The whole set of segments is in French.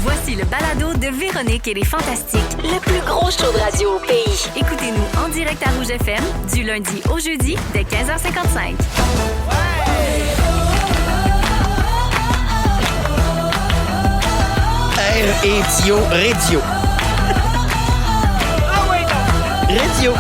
Voici le balado de Véronique et les Fantastiques. Le plus gros show de radio au pays. Écoutez-nous en direct à Rouge FM du lundi au jeudi dès 15h55. R-E-D-I-O, Radio. Radio.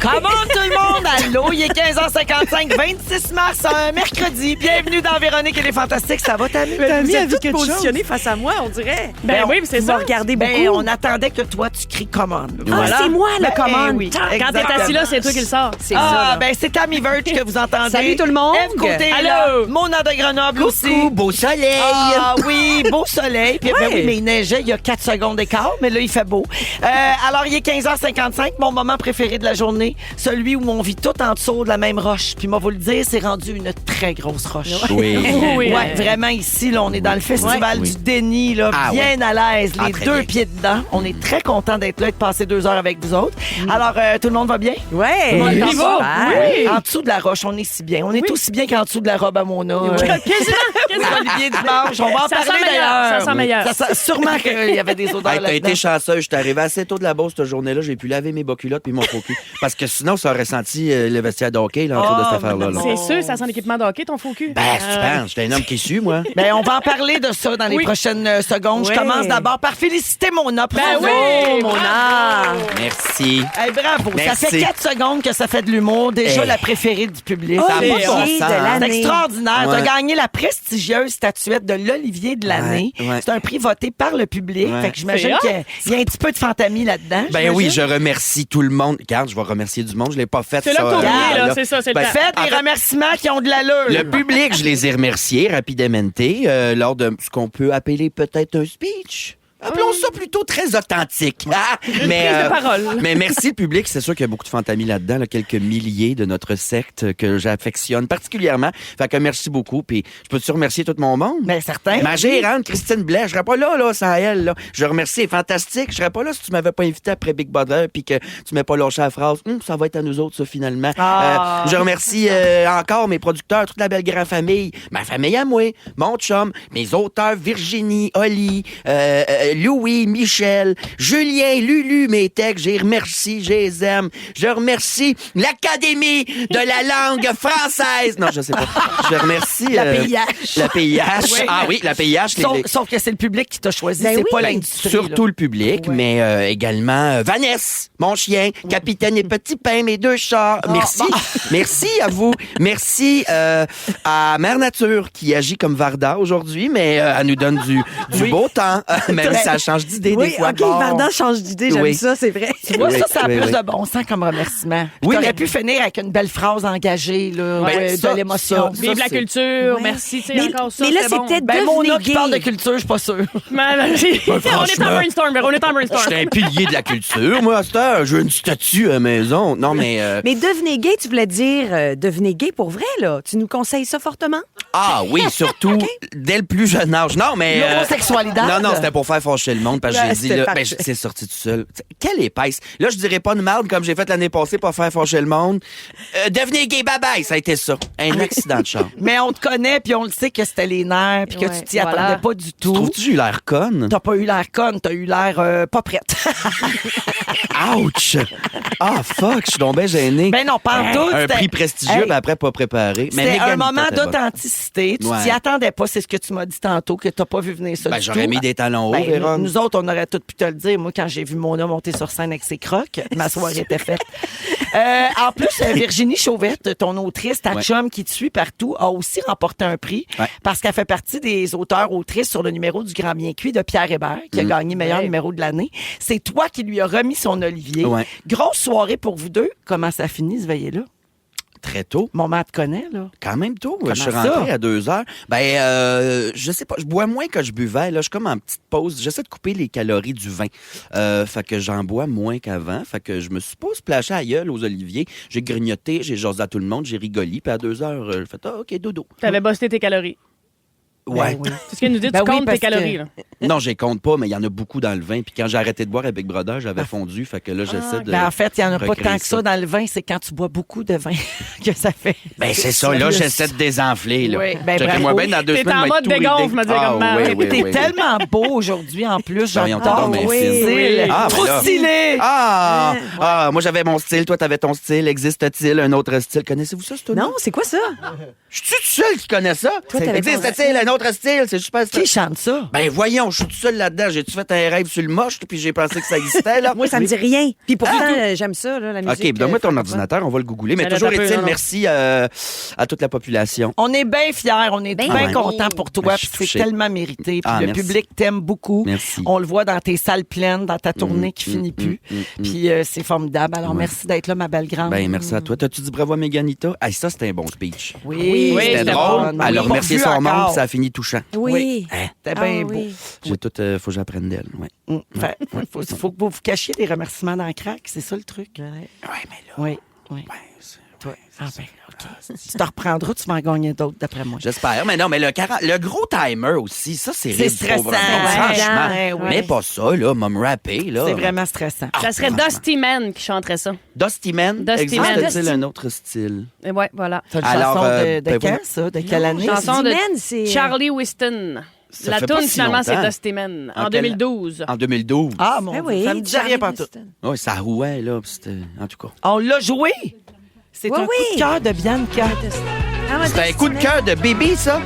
Comment tout le monde? Allô, il est 15h55, 26 mars, un mercredi. Bienvenue dans Véronique et les Fantastiques. Ça va, Tammy? Tammy Vous a êtes vu toutes quelque chose. positionnées face à moi, on dirait. Ben oui, c'est ça. Regardez beaucoup. on attendait que toi, tu cries commande. Ah, c'est moi, le commande. oui, Quand t'es assis là, c'est toi qui le sors. C'est ça, là. Ben c'est Tammy Verge que vous entendez. Salut tout le monde. Ève Côté, Allô. là. Mona de Grenoble aussi. Coucou, beau soleil. Ah oui, beau soleil. Puis ben oui, mais il neigeait il y a 4 secondes d'écart, mais là, il fait beau. Alors, il est 15h55, mon moment préféré de la journée, celui où on vit tout en dessous de la même roche. Puis moi, vous le dire, c'est rendu une très grosse roche. Oui. Oui. Ouais, vraiment ici, là, on est dans le festival Oui. du déni, là, Ah, bien à l'aise, Ah, les très deux bien. pieds dedans. On est très content d'être là et de passer 2 heures avec vous autres. Alors, tout le monde va bien? Ouais. Tout le monde est en Niveau. forme? Oui. En dessous de la roche, on est si bien. On est aussi bien qu'en dessous de la robe à Mona. Olivier Dimanche, on va en Ça parler sent meilleur, d'ailleurs. ça sent meilleur. Ça sent- sûrement qu'il y avait des odeurs Hey, t'as là-dedans. été chanceux. Je suis arrivé assez tôt de la Beauce cette journée-là. J'ai pu laver mes bas culottes puis mon faux cul. Parce que sinon, ça aurait senti le vestiaire de hockey là, autour de cette affaire-là. là. C'est sûr, ça sent l'équipement de hockey, ton faux cul. Ben, tu penses? J'étais un homme qui sue, moi. Ben, on va en parler de ça dans les Oui. prochaines secondes. Oui. Je commence d'abord par féliciter Mona. Ben Bravo, oui, Mona. Merci. Hey, bravo. Ça Merci. fait 4 secondes que ça fait de l'humour. Déjà Hey. la préférée du public. Ça a c'est pas de bon Olivier sens. de l'année. C'est extraordinaire. Ouais. Tu as gagné la prestigieuse statuette de l'Olivier de l'année. Ouais. C'est un prix voté par le public. Ouais. Fait que j'imagine C'est qu'il y a un petit peu de fantamie là-dedans. Ben oui, j'imagine. je remercie tout le monde. Regarde, je vais remercier du monde. Je l'ai pas fait. C'est là que t'as oublié, là. là. C'est ça, c'est le Ben, temps. Faites en des fait, remerciements qui ont de l'allure. Le public, je les ai remerciés rapidement lors de ce qu'on peut appeler peut-être un speech. Appelons ça plutôt très authentique. Ah, mais, prise de parole. mais merci le public. C'est sûr qu'il y a beaucoup de fantamie là-dedans, là, quelques milliers de notre secte que j'affectionne particulièrement. Fait que merci beaucoup. Puis je peux te remercier tout mon monde. Ben, certain. Ma gérante, Christine Blais, je serais pas là, sans elle. Là. Je remercie, elle est fantastique. Je serais pas là si tu m'avais pas invité après Big Brother puis que tu m'avais pas lâché la phrase. Ça va être à nous autres, ça, finalement. Ah. Je remercie encore mes producteurs, toute la belle grande famille, ma famille à moi, mon chum, mes auteurs, Virginie, Oli, Louis, Michel, Julien, Lulu, mes textes, je les remercie, je les aime. Je remercie l'Académie de la langue française. Non, je sais pas. Je remercie... La PIH. La PIH. Oui. Ah oui, la PIH. Sauf que c'est le public qui t'a choisi, Ben c'est oui. pas l'industrie. Surtout là. le public, Ouais. mais également Vanessa, mon chien, Capitaine et Petit Pain, mes 2 chats. Merci. Merci à vous. Merci à Mère Nature qui agit comme Varda aujourd'hui, mais elle nous donne du beau temps. Même si ça change d'idée des fois. OK, Varda change d'idée, j'aime Oui. ça, c'est vrai. Tu vois, Oui, ça a oui, plus oui. de bon sens comme remerciement. Oui, Tu aurais mais- pu finir avec une belle phrase engagée, là, Ben, de ça, l'émotion. ça, Vive la c'est- culture, Ouais. merci, tu sais, Mais- encore ça. mais là, c'était bon. c'était Ben, Mona devenez qui parle de gay. culture, je suis pas sûre. on est en brainstorm, Véro, on est en brainstorm. J'étais un pilier de la culture, moi, à cette heure. J'ai une statue à la maison. Non, mais... Mais devenez gay, tu voulais dire devenez gay pour vrai, là. Tu nous conseilles ça fortement? Ah oui, surtout dès le plus jeune âge. Non, mais... L'homosexualité. Non, c'était pour faire fâcher le monde parce que Ouais, j'ai dit, c'était là, parfait. c'est sorti tout seul. T'sais, quelle épaisse. Là, je dirais pas de marde comme j'ai fait l'année passée pour faire fâcher le monde. Devenez gay, bye-bye, ça a été ça. Un accident de char. Mais on te connaît, puis on le sait que c'était les nerfs, puis que Ouais, tu t'y voilà. attendais pas du tout. Trouves-tu que j'ai eu l'air conne? T'as pas eu l'air conne, t'as eu l'air pas prête. Ouch! Ah, fuck, je suis donc bien gêné. Ben non, pas en tout. Un c'était- prix prestigieux, Hey, mais après pas préparé. Mais C'était un Mégane moment était bonne. d'authenticité. Tu Ouais. t'y attendais pas, c'est ce que tu m'as dit tantôt, que t'as pas vu venir ça Ben, du j'aurais tout. mis des talons hauts, Ben, Véron. nous autres, on aurait tout pu te le dire. Moi, quand j'ai vu Mona monter sur scène avec ses crocs, ma soirée était faite. En plus, Virginie Chauvette, ton autrice, ta Ouais. chum qui te suit partout, a aussi remporté un prix Ouais. parce qu'elle fait partie des auteurs-autrices sur le numéro du Grand Bien Cuit de Pierre Hébert, qui a gagné meilleur numéro de l'année. C'est toi qui lui as remis son Olivier. Ouais. Grosse soirée pour vous deux. Comment ça finit, ce veillé-là? Très tôt. Mon mère te connaît, là. Quand même tôt. Comment Je suis ça? rentré à 2 heures. Je sais pas. Je bois moins que je buvais. Là, je suis comme en petite pause. J'essaie de couper les calories du vin. Fait que j'en bois moins qu'avant. Fait que je me suis pas splashé à gueule aux oliviers. J'ai grignoté, j'ai jasé à tout le monde, j'ai rigolé. Puis à 2 heures, j'ai fait OK, dodo. T'avais bossé tes calories. Ouais. Ben oui. C'est ce qu'elle nous dit, Ben tu oui, comptes parce tes calories. que- Là. Non, je les compte pas, mais il y en a beaucoup dans le vin. Puis quand j'ai arrêté de boire avec Big Brother, j'avais fondu. Fait que là, j'essaie de. Ben, en fait, il n'y en a pas recréer tant que ça dans le vin. C'est quand tu bois beaucoup de vin que ça fait. Ben, c'est ça. Là, j'essaie de désenfler. Là. Oui, ben, Checkez-moi bravo. bien dans 2 T'es semaines. en je vais mode être tout dégonfle, ridé. me dire comme oui, ça. oui, T'es oui. tellement beau aujourd'hui en plus. Voyons, J'adore. t'es donc bien Oui. fine. Ah, ben Trop là. stylé. Moi, j'avais mon style. Toi, t'avais ton style. Existe-t-il un autre style? Connaissez-vous ça, ce Non, c'est quoi ça? Je suis tout seul qui connais ça. Toi, t'avais ton Existe-t-il un autre style? C'est super Qui chante ça? Ben voyons, je suis tout seul là-dedans. J'ai-tu fait un rêve sur le moche, puis j'ai pensé que ça existait, là? Moi, ça me dit rien. Puis pourtant, j'aime ça, là, la musique. OK, donne-moi ton francophone. ordinateur, on va le googler. Mais Ben là, toujours t'as peu, est-il, non. merci à toute la population. On est bien fiers, on est bien ouais. contents pour toi, Ben, je puis suis c'est touché. tellement mérité. Puis Ah, le merci. public t'aime beaucoup. Merci. On le voit dans tes salles pleines, dans ta tournée qui finit plus. Puis c'est formidable. Alors Ouais. merci d'être là, ma belle grande. Ben, merci à toi. T'as-tu dit bravo à Méganita? Ah, ça, c'était un bon speech. Oui, C'était c'était drôle. bon. Elle a Oui. remercié Pas son vu monde, encore. puis ça a fini touchant. Oui. C'était Ah, bien beau. oui. J'ai tout, faut que j'apprenne d'elle. Ouais. Fait, faut que vous vous cachiez des remerciements dans le crack, c'est ça le truc. Ouais, mais là. Oui, oui. c'est- Toi. Ah ben, OK. Tu te reprendras, tu vas en gagner d'autres, d'après moi. J'espère. Mais non, mais le gros timer aussi, ça, c'est C'est ridicule, stressant. vraiment. Ouais, Franchement. ouais, ouais. Mais pas ça, là, m'a rappé, là. C'est vraiment stressant. Ça serait Dusty Man qui chanterait ça. Dusty Man. Dusty Man. Existe-t-il un autre style? Et ouais, voilà. C'est une Alors, chanson de ben, quand, voilà. ça? De quelle année? Chanson de Dusty Man, c'est- Charlie Winston. Ça La fait pas tune, si finalement, c'est longtemps. Dusty Man. En En quelle- 2012. En 2012. Ah, mon Ah Dieu, oui, ça me dit rien Charlie pas tout. Winston. Oui, ça rouait, là. puis c'était... En tout cas. On l'a joué! C'est Oui, un coup oui. de cœur de Bianca. Ah, C'était un coup de cœur de bébé, ça?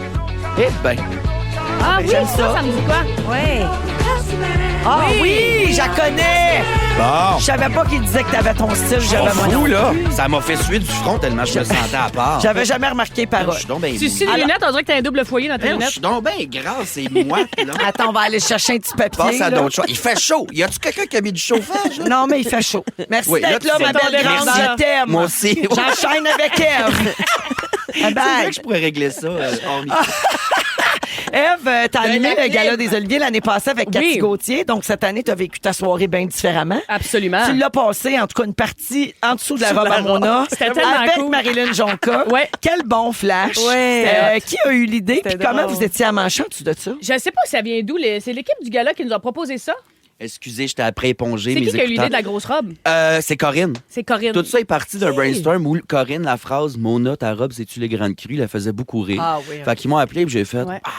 Eh ben. Ah oui, j'aime ça, ça. ça me dit quoi? Ouais. Ah oui, je la connais! Bon. Je savais pas qu'il disait que t'avais ton style. J'avais Fou, là. Ça m'a fait suer du front tellement je me sentais à part. J'avais jamais remarqué Je parole. suis donc bien Tu sais, mou. les lunettes, on dirait que t'as un double foyer dans tes Je lunettes. suis donc bien gras, c'est moi, là. Attends, on va aller chercher un petit papier. Passe à là. d'autres choses. Il fait chaud. Y a-tu quelqu'un qui a mis du chauffage? là? Non, mais il fait chaud. Merci Oui, là, d'être là, tu ma sais. belle grande. Merci. Je t'aime. Moi aussi. J'enchaîne avec Eve. C'est vrai Bye. que je pourrais régler ça. hors micro. Eve, t'as animé la le Gala clim. des Oliviers l'année passée avec Cathy Oui. Gauthier. Donc, cette année, t'as vécu ta soirée bien différemment. Absolument. Tu l'as passé, en tout cas, une partie en dessous de la robe à Mona. C'était tellement avec cool. Marilyn Jonca. Ouais. Quel bon flash. Ouais. Qui a eu l'idée? Puis C'était comment drôle. vous étiez à Manchin en dessous de ça? Je sais pas si ça vient d'où. C'est l'équipe du gala qui nous a proposé ça. Excusez, j'étais après éponger C'est mes qui a eu l'idée écouteurs. de la grosse robe? C'est Corinne. C'est Corinne. Tout ça est parti d'un brainstorm où Corinne, la phrase « Mona, ta robe, c'est-tu les grandes crues ?» la faisait beaucoup rire. Ah oui, Fait qu'ils m'ont appelé et j'ai fait Ouais. « Ah,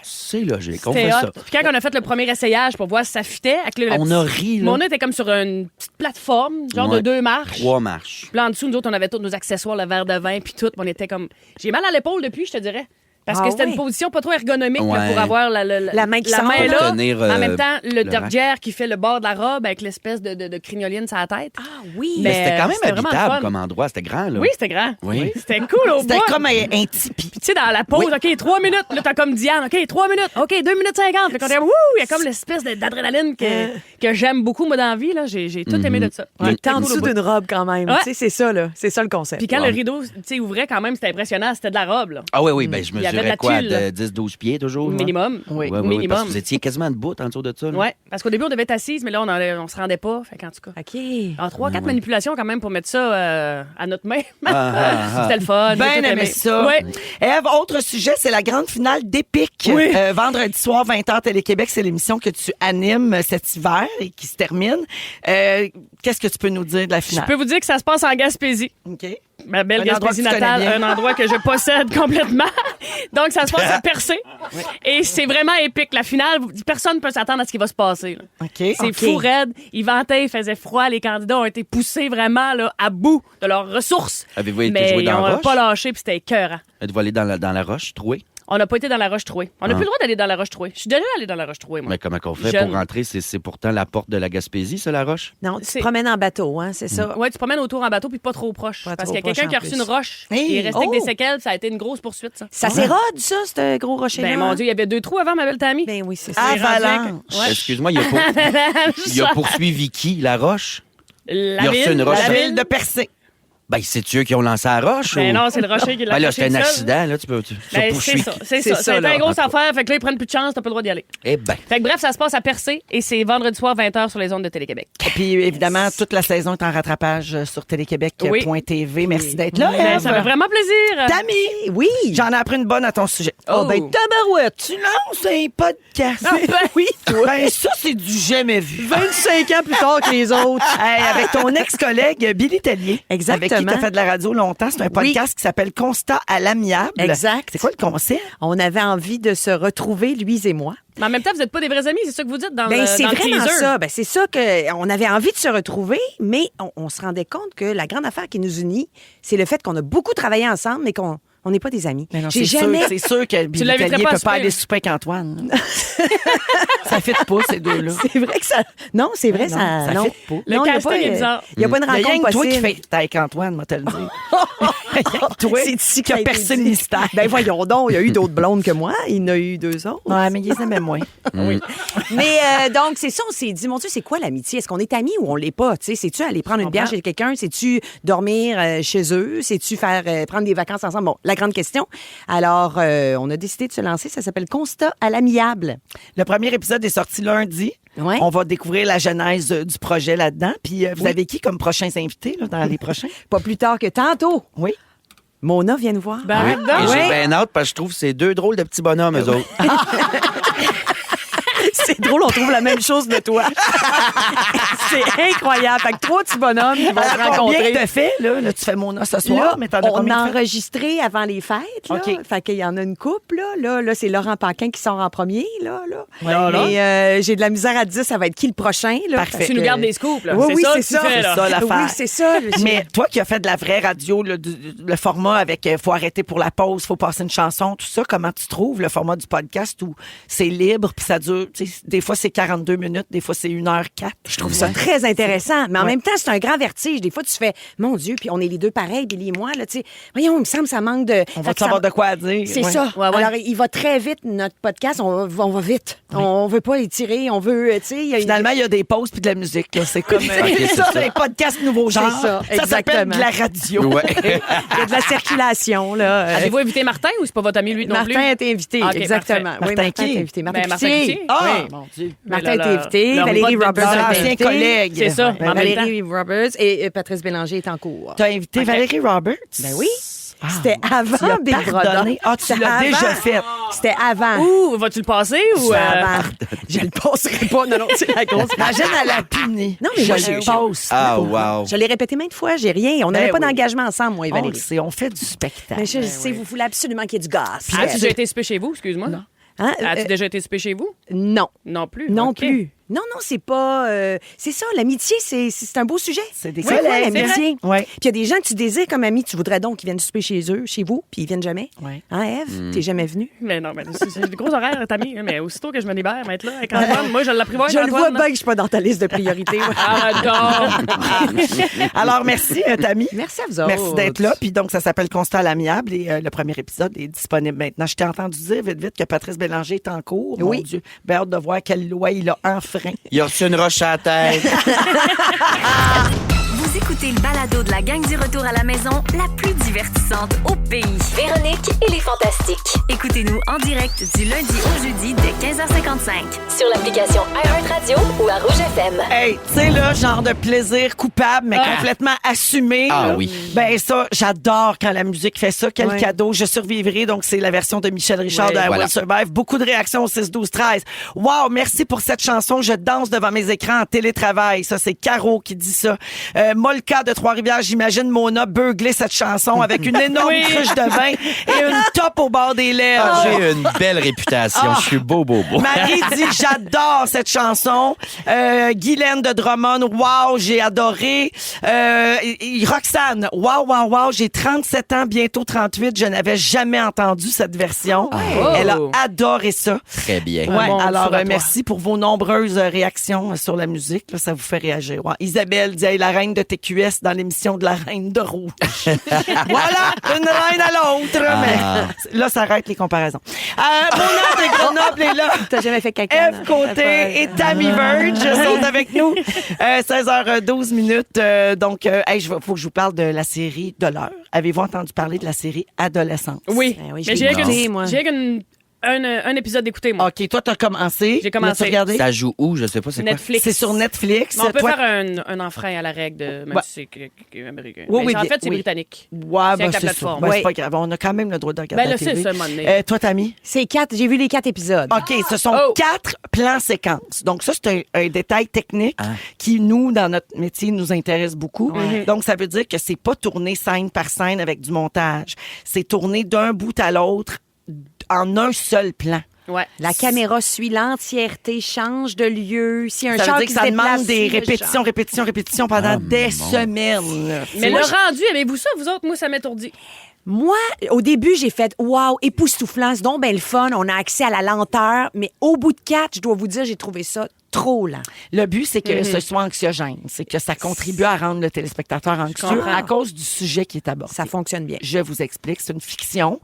c'est logique, on C'était fait hot. ça. » Puis quand on a fait le premier essayage pour voir si ça fitait, avec le On petit- a ri, là. Mona était comme sur une petite plateforme, genre Ouais. de 2 marches. 3 marches. Puis là, en dessous, nous autres, on avait tous nos accessoires, le verre de vin, puis tout. On était comme. J'ai mal à l'épaule depuis, je te dirais. Parce Ah que c'était ouais? une position pas trop ergonomique là, Ouais. pour avoir la main qui sort. là. Pour tenir, en même temps, le le derrière qui fait le bord de la robe avec l'espèce de crignoline sur la tête. Ah oui. Mais c'était quand même c'était vraiment habitable fun. comme endroit. C'était grand, là. Oui, c'était grand. Oui. C'était cool au C'était bout. comme un tipi. Puis tu sais, dans la pause, OK, 3 minutes. Là, t'as comme Diane. OK, 3 minutes. OK, 2 minutes 50. Fait qu'on était, wouh, il y a comme l'espèce d'adrénaline que j'aime beaucoup, moi, dans la vie. Là. J'ai tout aimé de ça. Ouais, T'es en cool au dessous bout. d'une robe quand même. Ouais. Tu sais, c'est ça, là. C'est ça le concept. Puis quand Ouais. le rideau tu sais, ouvrait, quand même, c'était impressionnant. C'était de la robe, là. Ah oui, oui, ben je Il y avait de mesurais la quoi, tulle. de 10-12 pieds toujours? hein? Minimum. Oui, oui, oui, minimum. parce que vous étiez quasiment debout en dessous de ça. là. Ouais, parce qu'au début, on devait être assise, mais là, on se rendait pas. Fait qu'en tout cas. OK. En 3-4 manipulations, quand même, pour mettre ça à notre main. ah. C'était le fun. Ben j'ai tout aimé ça. Ouais. Ève, autre sujet, c'est la grande finale d'Épique. Oui. Vendredi soir, 20h, Télé-Québec, c'est l'émission que tu animes cet hiver et qui se termine. Qu'est-ce que tu peux nous dire de la Je finale? peux vous dire que ça se passe en Gaspésie. OK. Ma belle Un endroit Gaspésie que tu natale, connais bien. un endroit que je possède complètement. Donc, ça se passe à Percé. Et c'est vraiment épique. La finale, personne ne peut s'attendre à ce qui va se passer. là. OK. C'est OK. fou raide. Il ventait, il faisait froid. Les candidats ont été poussés vraiment là, à bout de leurs ressources. Avez-vous été Mais joué ils dans n'ont la roche? pas lâché, puis c'était écœurant. Êtes-vous allé dans la roche, trouée? On n'a pas été dans la roche trouée. On n'a plus le droit d'aller dans la roche trouée. Je suis déjà allée dans la roche trouée, moi. Mais comment qu'on fait Jeune. pour rentrer? C'est pourtant la porte de la Gaspésie, ça, la roche? Non, tu C'est- te promènes en bateau, hein, c'est ça? Ouais, tu te promènes autour en bateau puis pas trop proche. Pas parce trop qu'il y a quelqu'un proche, qui a en reçu plus. une roche. Hey! Il est resté avec des Oh! séquelles. Ça a été une grosse poursuite, ça. Ça s'érode, ça, ce gros rocher-là? Ben, mon Dieu, il y avait 2 trous avant, ma belle Tammy. Ben oui, c'est ça. Ah, C'est rendu Avalanche. avec- Ouais. Excuse-moi, il a poursuivi qui, la roche? La Il a reçu une roche. La la ville de Percé. Ben, c'est eux qui ont lancé la roche? Ben ou... non, c'est le rocher qui l'a Ben là, lâché c'est un seul. accident, là, tu peux... Ben, poursuivre. c'est ça. C'est ça, une là. grosse affaire. Fait que là, ils prennent plus de chance, t'as pas le droit d'y aller. Eh ben. Fait que bref, ça se passe à Percé et c'est vendredi soir 20h sur les ondes de Télé-Québec. Puis évidemment, toute la saison est en rattrapage sur téléquébec.tv. Merci d'être là. Ben, Ève. ça fait vraiment plaisir. Tammy, Oui. j'en ai appris une bonne à ton sujet. Oh. Ben tabarouette, tu lances un podcast. Ah, ben. Oui, toi. Ben ça, c'est du jamais vu. 25 ans plus tard que les autres. Hey, avec ton ex-collègue Billy Tellier. Exactement. Avec qui tu as fait de la radio longtemps. C'est un podcast qui s'appelle Constat à l'amiable. Exact. C'est quoi le concept? On avait envie de se retrouver, lui et moi. Mais en même temps, vous n'êtes pas des vrais amis, c'est ça que vous dites dans Ben, le c'est dans le vraiment teaser. ça. Ben, c'est ça qu'on avait envie de se retrouver, mais on se rendait compte que la grande affaire qui nous unit, c'est le fait qu'on a beaucoup travaillé ensemble, mais qu'on n'est pas des amis. Mais non, J'ai c'est jamais. sûr, c'est sûr que Billy l'inviterais Tellier pas à peut pas souper. aller souper avec Antoine. Ça fait pas, ces deux-là. C'est vrai que ça. Non, c'est vrai, Non, ça. ça non. fit pas. Le Non, il y a casting pas, est bizarre. Il n'y a pas une Il y a rien rencontre que toi qui possible. fais t'es avec Antoine, moi te le dire. Toi, C'est ici qui a été percé dit. le mystère. Ben voyons donc, il y a eu d'autres blondes que moi. Il y en a eu 2 autres. Ouais, mais ils aimaient moins. Mais donc, c'est ça, on s'est dit, mon Dieu, c'est quoi l'amitié? Est-ce qu'on est amis ou on l'est pas? Tu sais, c'est-tu aller prendre une bière chez quelqu'un? C'est-tu dormir chez eux? C'est-tu faire prendre des vacances ensemble? Bon, la grande question. Alors, on a décidé de se lancer. Ça s'appelle Constat à l'amiable. Le premier épisode est sorti lundi. Ouais. On va découvrir la genèse du projet là-dedans. Puis vous avez qui comme prochains invités là, dans les prochains? Pas plus tard que tantôt. Oui. Mona vient nous voir. Ben, arrête donc. Et j'ai Ouais. bien hâte parce que je trouve que c'est 2 drôles de petits bonhommes, eux autres. C'est drôle, on trouve la même chose de toi. C'est incroyable. Fait que 3 petits bonhommes qui vont se Combien rencontrer. tu fait? Là, tu fais Mona ce soir, Là, mais t'en as on combien a de fait? enregistré avant les fêtes. Là. OK. Fait qu'il y en a une couple. Là, c'est Laurent Paquin qui sort en premier. Là. Ouais. Mais j'ai de la misère à te dire ça va être qui le prochain. Là. Parfait. Fait Tu nous que- gardes des scoops, là. Oui, oui, ça c'est que tu ça. fais, là. C'est ça, l'affaire. Oui, c'est ça. Mais toi qui as fait de la vraie radio, le format avec faut arrêter pour la pause, faut passer une chanson, tout ça, comment tu trouves le format du podcast où c'est libre puis ça dure, tu sais, des fois c'est 42 minutes, des fois c'est 1h04. Je trouve ça très intéressant. Mais en même temps, c'est un grand vertige. Des fois, tu fais, mon Dieu, puis on est les deux pareils, Billy et moi, là, tu sais. Voyons, il me semble que ça manque de. On Fait va que ça- savoir de quoi à dire. C'est Ouais. ça. Ouais, ouais. Alors, il va très vite, notre podcast. On va vite. On veut pas étirer. On veut, tu sais. il y a une- Finalement, il y a des pauses puis de la musique. Là. C'est comme c'est ça. les podcasts nouveau genre. C'est ça, s'appelle de exactement. la radio. Ouais. Il y a de la circulation, là. Avez-vous invité Martin ou c'est pas votre ami, lui, non Martin plus? est invité, Ah, OK, exactement. parfait. Oui, Martin Martin qui? est invité. Martin Ben, Martin Cloutier. Cloutier. Ah, Oui. mon Dieu. Martin Mais est là, invité. leur Valérie pote de Roberts Leur est ancien invitée. collègue. C'est ça. Ouais. En même temps. Valérie Roberts et Patrice Bélanger est en cours. T'as invité OK. Valérie Roberts? Ben oui. Ah, C'était tu avant l'as Big Brother. pardonné. Ah, tu C'était l'as avant. déjà fait. C'était avant. Ouh, vas-tu le passer ou. C'était avant. Je le passerai pas. Non, c'est la grosse. Imagine à la punie. Non, mais je moi, le je- passe. Ah, wow. Je l'ai répété maintes fois, j'ai rien. On n'avait Ben pas oui. d'engagement ensemble, moi et On le Valérie. sait, on fait du spectacle. Mais je sais, vous voulez absolument qu'il y ait du gaz. As-tu déjà été souper chez vous, excuse-moi? Non. Hein? As-tu déjà été souper chez vous? Non. Non plus. Non OK. plus. Non, c'est pas. C'est ça, l'amitié, c'est un beau sujet. C'est des C'est quoi collègues. l'amitié? Ouais. Puis il y a des gens que tu désires comme amis, tu voudrais donc qu'ils viennent souper chez eux, chez vous, puis ils viennent jamais. Ouais. Hein, Ève? T'es jamais venue? Mais non, mais c'est des gros horaires, Tammy. Mais aussitôt que je me libère, être là avec Antoine, moi, je l'apprivoise. Je le vois Antoine, bien que je suis pas dans ta liste de priorités. ouais. Arrête donc. Alors, merci, Tammy. Merci à vous autres. Merci d'être là. Puis donc, ça s'appelle Constat à l'amiable et le premier épisode est disponible maintenant. Je t'ai entendu dire vite que Patrice Bélanger est en cours. Oui. Mon Dieu. Ben, hâte de voir quelle loi il a enfreint. Il a reçu une roche à la tête. Vous écoutez le balado de la gang du retour à la maison, la plus divertissante au pays. Véronique et les Fantastiques. Écoutez-nous en direct du lundi au jeudi dès 15h55. Sur l'application iHeartRadio ou à Rouge FM. Hey, tu sais, là, genre de plaisir coupable, mais complètement assumé. Ah là. oui. Ben, ça, j'adore quand la musique fait ça. Quel Ouais. cadeau. Je survivrai. Donc, c'est la version de Michel Richard Ouais. de I Voilà. Will Survive. Beaucoup de réactions au 6-12-13. Wow, merci pour cette chanson. Je danse devant mes écrans en télétravail. Ça, c'est Caro qui dit ça. Molka de Trois-Rivières, j'imagine Mona beugler cette chanson avec une énorme Oui. cruche de vin et une top au bord des lèvres. Ah, j'ai une belle réputation. Je suis beau. Marie dit j'adore cette chanson. Guylaine de Drummond, wow, j'ai adoré. Roxane, wow, j'ai 37 ans, bientôt 38, je n'avais jamais entendu cette version. Elle a adoré ça. Très bien. Ouais, bon alors tour à toi. merci pour vos nombreuses réactions sur la musique. Là, ça vous fait réagir. Ouais. Isabelle dit hey, la reine de TQS dans l'émission de la Reine de Rouge. Voilà, une reine à l'autre. Mais là, ça arrête les comparaisons. Mona de Grenoble est là. T'as jamais fait caca. Eve Côté et Tammy Verge sont avec nous. 16h12 minutes. Donc, faut que je vous parle de la série de l'heure. Avez-vous entendu parler de la série Adolescence? Oui. Ben oui, mais j'ai écouté, moi. j'ai un épisode d'écouter, moi. OK, toi, t'as commencé. J'ai commencé. L'as-tu regardé? Ça joue où? Je sais pas, c'est quoi? Netflix. C'est sur Netflix. Mais on peut Toi- faire un enfreint à la règle, même Ouais. si c'est américain. Oui, Mais oui, en fait, c'est oui. britannique. Ouais, C'est avec la c'est plateforme. ça. Ben, Oui. c'est pas grave. On a quand même le droit de regarder Ben là, la TV. c'est ça, un moment donné. Toi, Tammy? J'ai vu les 4 épisodes. OK, ce sont Oh. 4 plans séquences. Donc, ça, c'est un détail technique qui, nous, dans notre métier, nous intéresse beaucoup. Donc, ça veut dire que c'est pas tourné scène par scène avec du montage. C'est tourné d'un bout à l'autre en un seul plan. Ouais. La caméra suit l'entièreté, change de lieu. Si un Ça char veut dire qui que se ça demande déplace, des suit le char. répétitions pendant des semaines. Mais Moi, le rendu, aimez-vous ça, vous autres? Moi, ça m'étourdit. Moi, au début, j'ai fait wow, époustouflant, c'est donc ben le fun, on a accès à la lenteur, mais au bout de 4, je dois vous dire, j'ai trouvé ça trop lent. Le but, c'est que ce soit anxiogène. C'est que ça contribue à rendre le téléspectateur anxieux comprends. à cause du sujet qui est abordé. Ça fonctionne bien. Je vous explique. C'est une fiction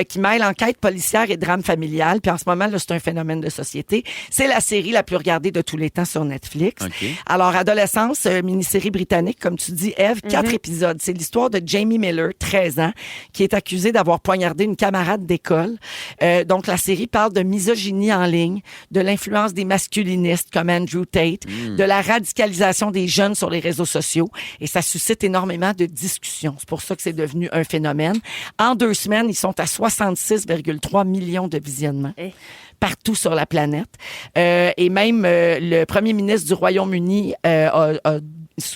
qui mêle enquête policière et drame familial. Puis en ce moment, là, c'est un phénomène de société. C'est la série la plus regardée de tous les temps sur Netflix. OK. Alors, Adolescence, mini-série britannique, comme tu dis, Eve, 4 épisodes. C'est l'histoire de Jamie Miller, 13 ans, qui est accusé d'avoir poignardé une camarade d'école. Donc, la série parle de misogynie en ligne, de l'influence des masculinistes comme Andrew Tate, de la radicalisation des jeunes sur les réseaux sociaux. Et ça suscite énormément de discussions. C'est pour ça que c'est devenu un phénomène. En 2 semaines, ils sont à 66,3 millions de visionnements. Partout sur la planète. Et même le premier ministre du Royaume-Uni a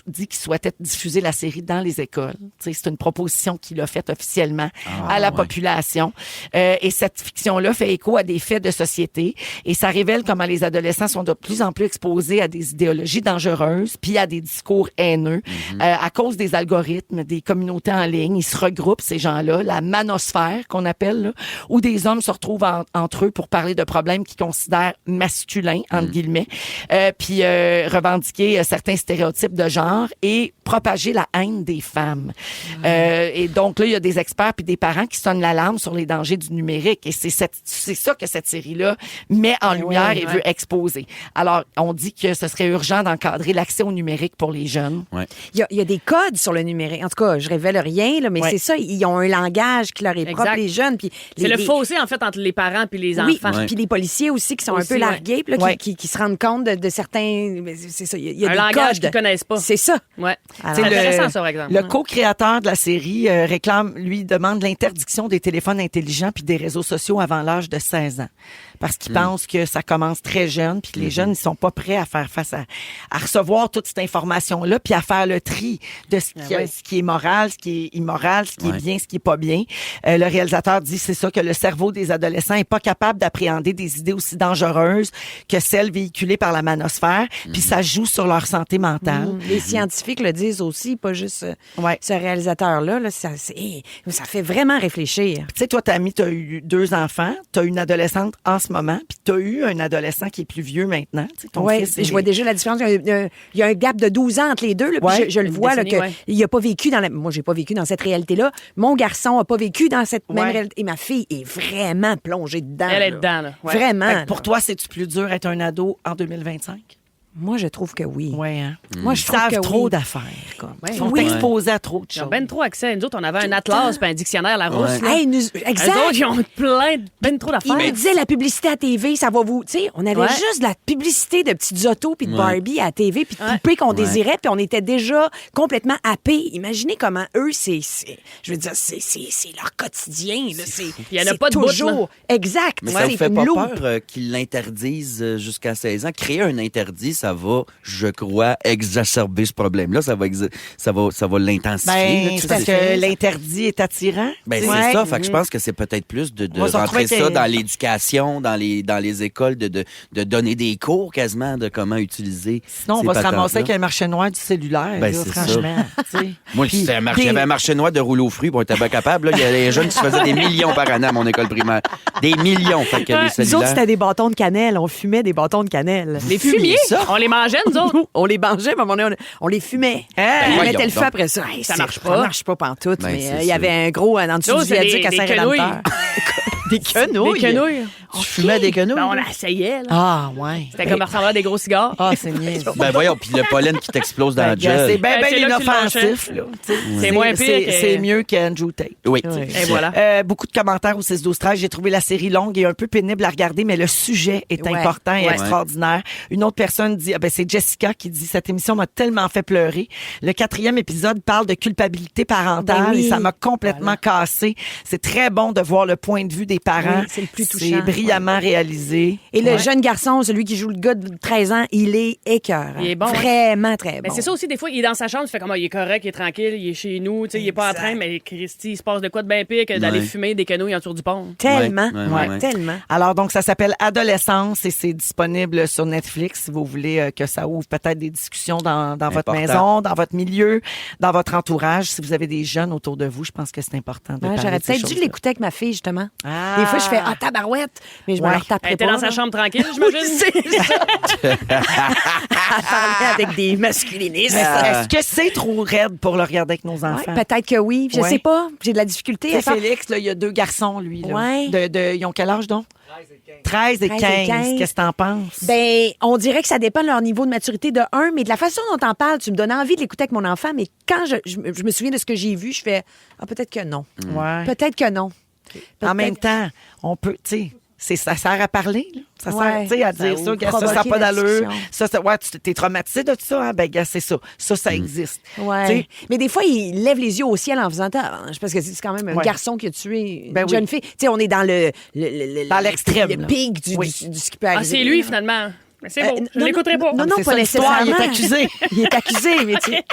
dit qu'il souhaitait diffuser la série dans les écoles. T'sais, c'est une proposition qu'il a faite officiellement à la population. Et cette fiction-là fait écho à des faits de société et ça révèle comment les adolescents sont de plus en plus exposés à des idéologies dangereuses puis à des discours haineux à cause des algorithmes, des communautés en ligne. Ils se regroupent, ces gens-là, la manosphère qu'on appelle, là, où des hommes se retrouvent entre eux pour parler de problèmes qu'ils considèrent masculins, entre guillemets, puis revendiquer certains stéréotypes de genre et propager la haine des femmes. Et donc là, il y a des experts puis des parents qui sonnent l'alarme sur les dangers du numérique. Et c'est ça que cette série-là met en lumière et veut exposer. Alors, on dit que ce serait urgent d'encadrer l'accès au numérique pour les jeunes. Ouais. Il y a des codes sur le numérique. En tout cas, je révèle rien, là, mais c'est ça. Ils ont un langage qui leur est propre, Exact. les jeunes. Puis C'est le fossé, en fait, entre les parents et les Oui, enfants. puis les policiers aussi qui sont Aussi, un peu largués, puis là, Ouais. qui se rendent compte de certains... mais c'est ça, il y a Un des langage codes. qu'ils connaissent pas. C'est ça. Ouais. Alors, C'est Tu sais, intéressant, ça, par exemple. Le co-créateur de la série demande l'interdiction des téléphones intelligents puis des réseaux sociaux avant l'âge de 16 ans. Parce qu'il pense que ça commence très jeune puis que les jeunes, ils sont pas prêts à faire face à recevoir toute cette information-là puis à faire le tri de ce qui est moral, ce qui est immoral, ce qui est bien, ce qui est pas bien. Le réalisateur dit, c'est ça, que le cerveau des adolescents est pas capable d'appréhender des idées aussi dangereuses que celles véhiculées par la manosphère puis ça joue sur leur santé mentale. Les scientifiques le disent aussi, pas juste ce réalisateur-là. Là, ça fait vraiment réfléchir. Tu sais, toi, Tammy, tu as eu 2 enfants, tu as une adolescente en ce moment, puis tu as eu un adolescent qui est plus vieux maintenant. Tu sais, ton Oui, fils, je vois déjà la différence. Il y a un gap de 12 ans entre les deux. Là, puis Ouais. je le vois là, décennie, qu'il n'a pas vécu dans Moi, j'ai pas vécu dans cette réalité-là. Mon garçon n'a pas vécu dans cette même Ouais. réalité. Et ma fille est vraiment plongée dedans. Elle est là. dedans, là. Ouais. Vraiment. Fait que pour toi, c'est-tu plus dur être un ado en 2025? Moi, je trouve que oui. Oui, hein? Moi, je Ils trouve savent que trop oui. d'affaires. Comme. Ils sont Oui. exposés à trop de Ils ont choses. ben trop accès. Nous autres, on avait un atlas puis un dictionnaire Larousse. là. Hey, exact. Eux autres, ils ont ben trop Il d'affaires. me disait la publicité à TV, ça va vous. Tu sais, on avait Ouais. juste de la publicité de petites autos puis de Ouais. Barbie à la TV puis de poupées qu'on désirait puis on était déjà complètement happés. Imaginez comment eux, je veux dire, c'est leur quotidien. Là. Il y en a c'est pas de bout, toujours. Exact. Mais ça C'est vous fait une pas loupe. peur qu'ils l'interdisent jusqu'à 16 ans? Créer un interdit, ça va, je crois, exacerber ce problème-là. Ça va l'intensifier. là, Ben, tu c'est sais. parce que l'interdit est attirant. Ben, tu sais. c'est ça. Fait que je pense que c'est peut-être plus de On va se rentrer retrouver ça avec- dans l'éducation, dans les écoles, de donner des cours quasiment de comment utiliser. Sinon, on ces va se ramasser patentes-là. avec un marché noir du cellulaire, Ben, là, c'est ça. franchement. tu sais. Moi, Puis- il y puis- avait un marché noir de rouleaux fruits, puis on était pas capable. Là. Il y a des jeunes qui se faisaient des millions par année à mon école primaire. Des millions. Fait que les Nous autres, cellulaires... c'était des bâtons de cannelle. On fumait des bâtons de cannelle. Les fumiers, ça? on les mangeait, nous autres. On les mangeait, mais à un moment donné, on les fumait. On voyons mettait le feu donc. après ça. Hey, Ça c'est- marche pas. Ça marche pas pantoute, Ben, mais c'est il y ça. avait un gros en dessous Nous, du c'est viaduc à des Saint-Rédempteur. Des quenouilles. Des quenouilles. Tu fumais des quenouilles? Ben, on l'essayait, là. Ah, ouais. C'était comme ressembler à des gros cigares. Ah, c'est niaiseux. Ben voyons, puis le pollen qui t'explose dans la C'est gueule. bien, Ben, c'est bien là que tu inoffensif. là. C'est moins pire que... C'est mieux qu'Andrew Tate. Oui. Et voilà. Beaucoup de commentaires au 6-12-13. J'ai trouvé la série longue et un peu pénible à regarder, mais le sujet est Ouais. important et Ouais. extraordinaire. Une autre personne dit, c'est Jessica qui dit, cette émission m'a tellement fait pleurer. Le 4e épisode parle de culpabilité parentale Ben oui. et ça m'a complètement cassé. C'est très bon de voir le point de vue des parents. Oui, c'est le plus touchant. C'est brillamment réalisé. Et le jeune garçon, celui qui joue le gars de 13 ans, il est écœurant. Il est bon, hein? Vraiment très bon. Mais c'est ça aussi, des fois, il est dans sa chambre, tu fais comme, il est correct, il est tranquille, il est chez nous, tu sais, il est pas en train, mais Christy, il se passe de quoi de bien pire que d'aller Ouais. fumer des quenouilles en dessous du pont. Tellement. Ouais. Tellement. Alors, donc, ça s'appelle Adolescence et c'est disponible sur Netflix si vous voulez que ça ouvre peut-être des discussions dans votre Important. maison, dans votre milieu, dans votre entourage. Si vous avez des jeunes autour de vous, je pense que c'est important de Ouais, parler j'aurais de ces peut-être dû choses-là. l'écouter avec ma fille, justement. Ah. Des fois, je fais tabarouette, mais je me Ouais. la retaperai Elle était pas. dans sa là. chambre tranquille, j'imagine. À parler avec des masculinistes. Est-ce que c'est trop raide pour le regarder avec nos Ouais, enfants? peut-être que oui. Je Ouais. sais pas. J'ai de la difficulté Tu sais, à faire. Félix, là, il y a 2 garçons, lui. Là. Ouais. Ils ont quel âge, donc? 13 et 15. Qu'est-ce que t'en penses? Ben, on dirait que ça dépend de leur niveau de maturité de 1, mais de la façon dont t'en parles, tu me donnes envie de l'écouter avec mon enfant, mais quand je me souviens de ce que j'ai vu, je fais peut-être que non. Ouais. Peut-être que non. En même Peut-être- temps, on peut, tu sais, ça sert à parler, là. Ça Ouais. sert, tu sais, à Ça dire ouvre, ça, gars, ça n'a provoquer pas la d'allure. discussion. Ça, ouais, tu t'es traumatisé de ça, hein? Ben, gars, c'est ça. Ça existe. Ouais. Tu sais, Mais des fois, il lève les yeux au ciel en faisant parce que c'est quand même un Ouais. garçon qui a tué une Ben oui. jeune fille. Tu sais, on est dans Dans l'extrême, le là. pic Oui. de ce qui peut Ah, arriver. c'est lui, finalement. Mais c'est bon, je non, l'écouterai pas. Non, non, c'est pas ça, l'histoire, nécessairement. il est accusé. Il est accusé, mais tu sais.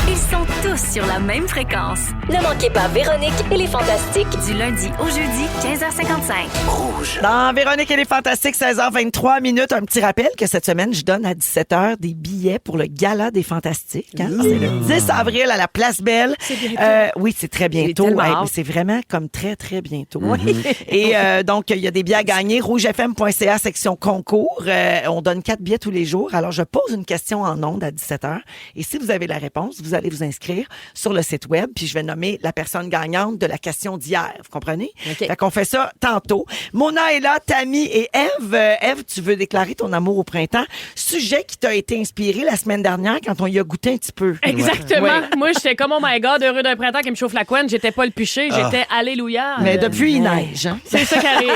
Ils sont tous sur la même fréquence. Ne manquez pas Véronique et les Fantastiques. Du lundi au jeudi, 15h55. Dans Véronique et les Fantastiques, 16h23 minutes, un petit rappel que cette semaine, je donne à 17h des billets pour le Gala des Fantastiques. Hein? C'est le 10 avril à la Place Belle. Oui, c'est très bientôt. tellement Hey, hâte. mais c'est vraiment comme très, très bientôt. Et donc, il y a des billets à gagner. rougefm.ca, section concours. On donne 4 billets tous les jours. Alors, je pose une question en ondes à 17h. Et si vous avez la réponse, vous allez vous inscrire sur le site web. Puis, je vais nommer la personne gagnante de la question d'hier. Vous comprenez? OK. Fait qu'on fait ça tantôt. Mona est là, Tammy et Eve. Eve, tu veux déclarer ton amour au printemps. Sujet qui t'a été inspiré la semaine dernière quand on y a goûté un petit peu. Exactement. Ouais. Moi, j'étais comme, oh my God, heureux d'un printemps qui me chauffe la couenne. J'étais pas le piché, j'étais alléluia. Mais depuis, il neige. Hein? C'est ça qui arrive.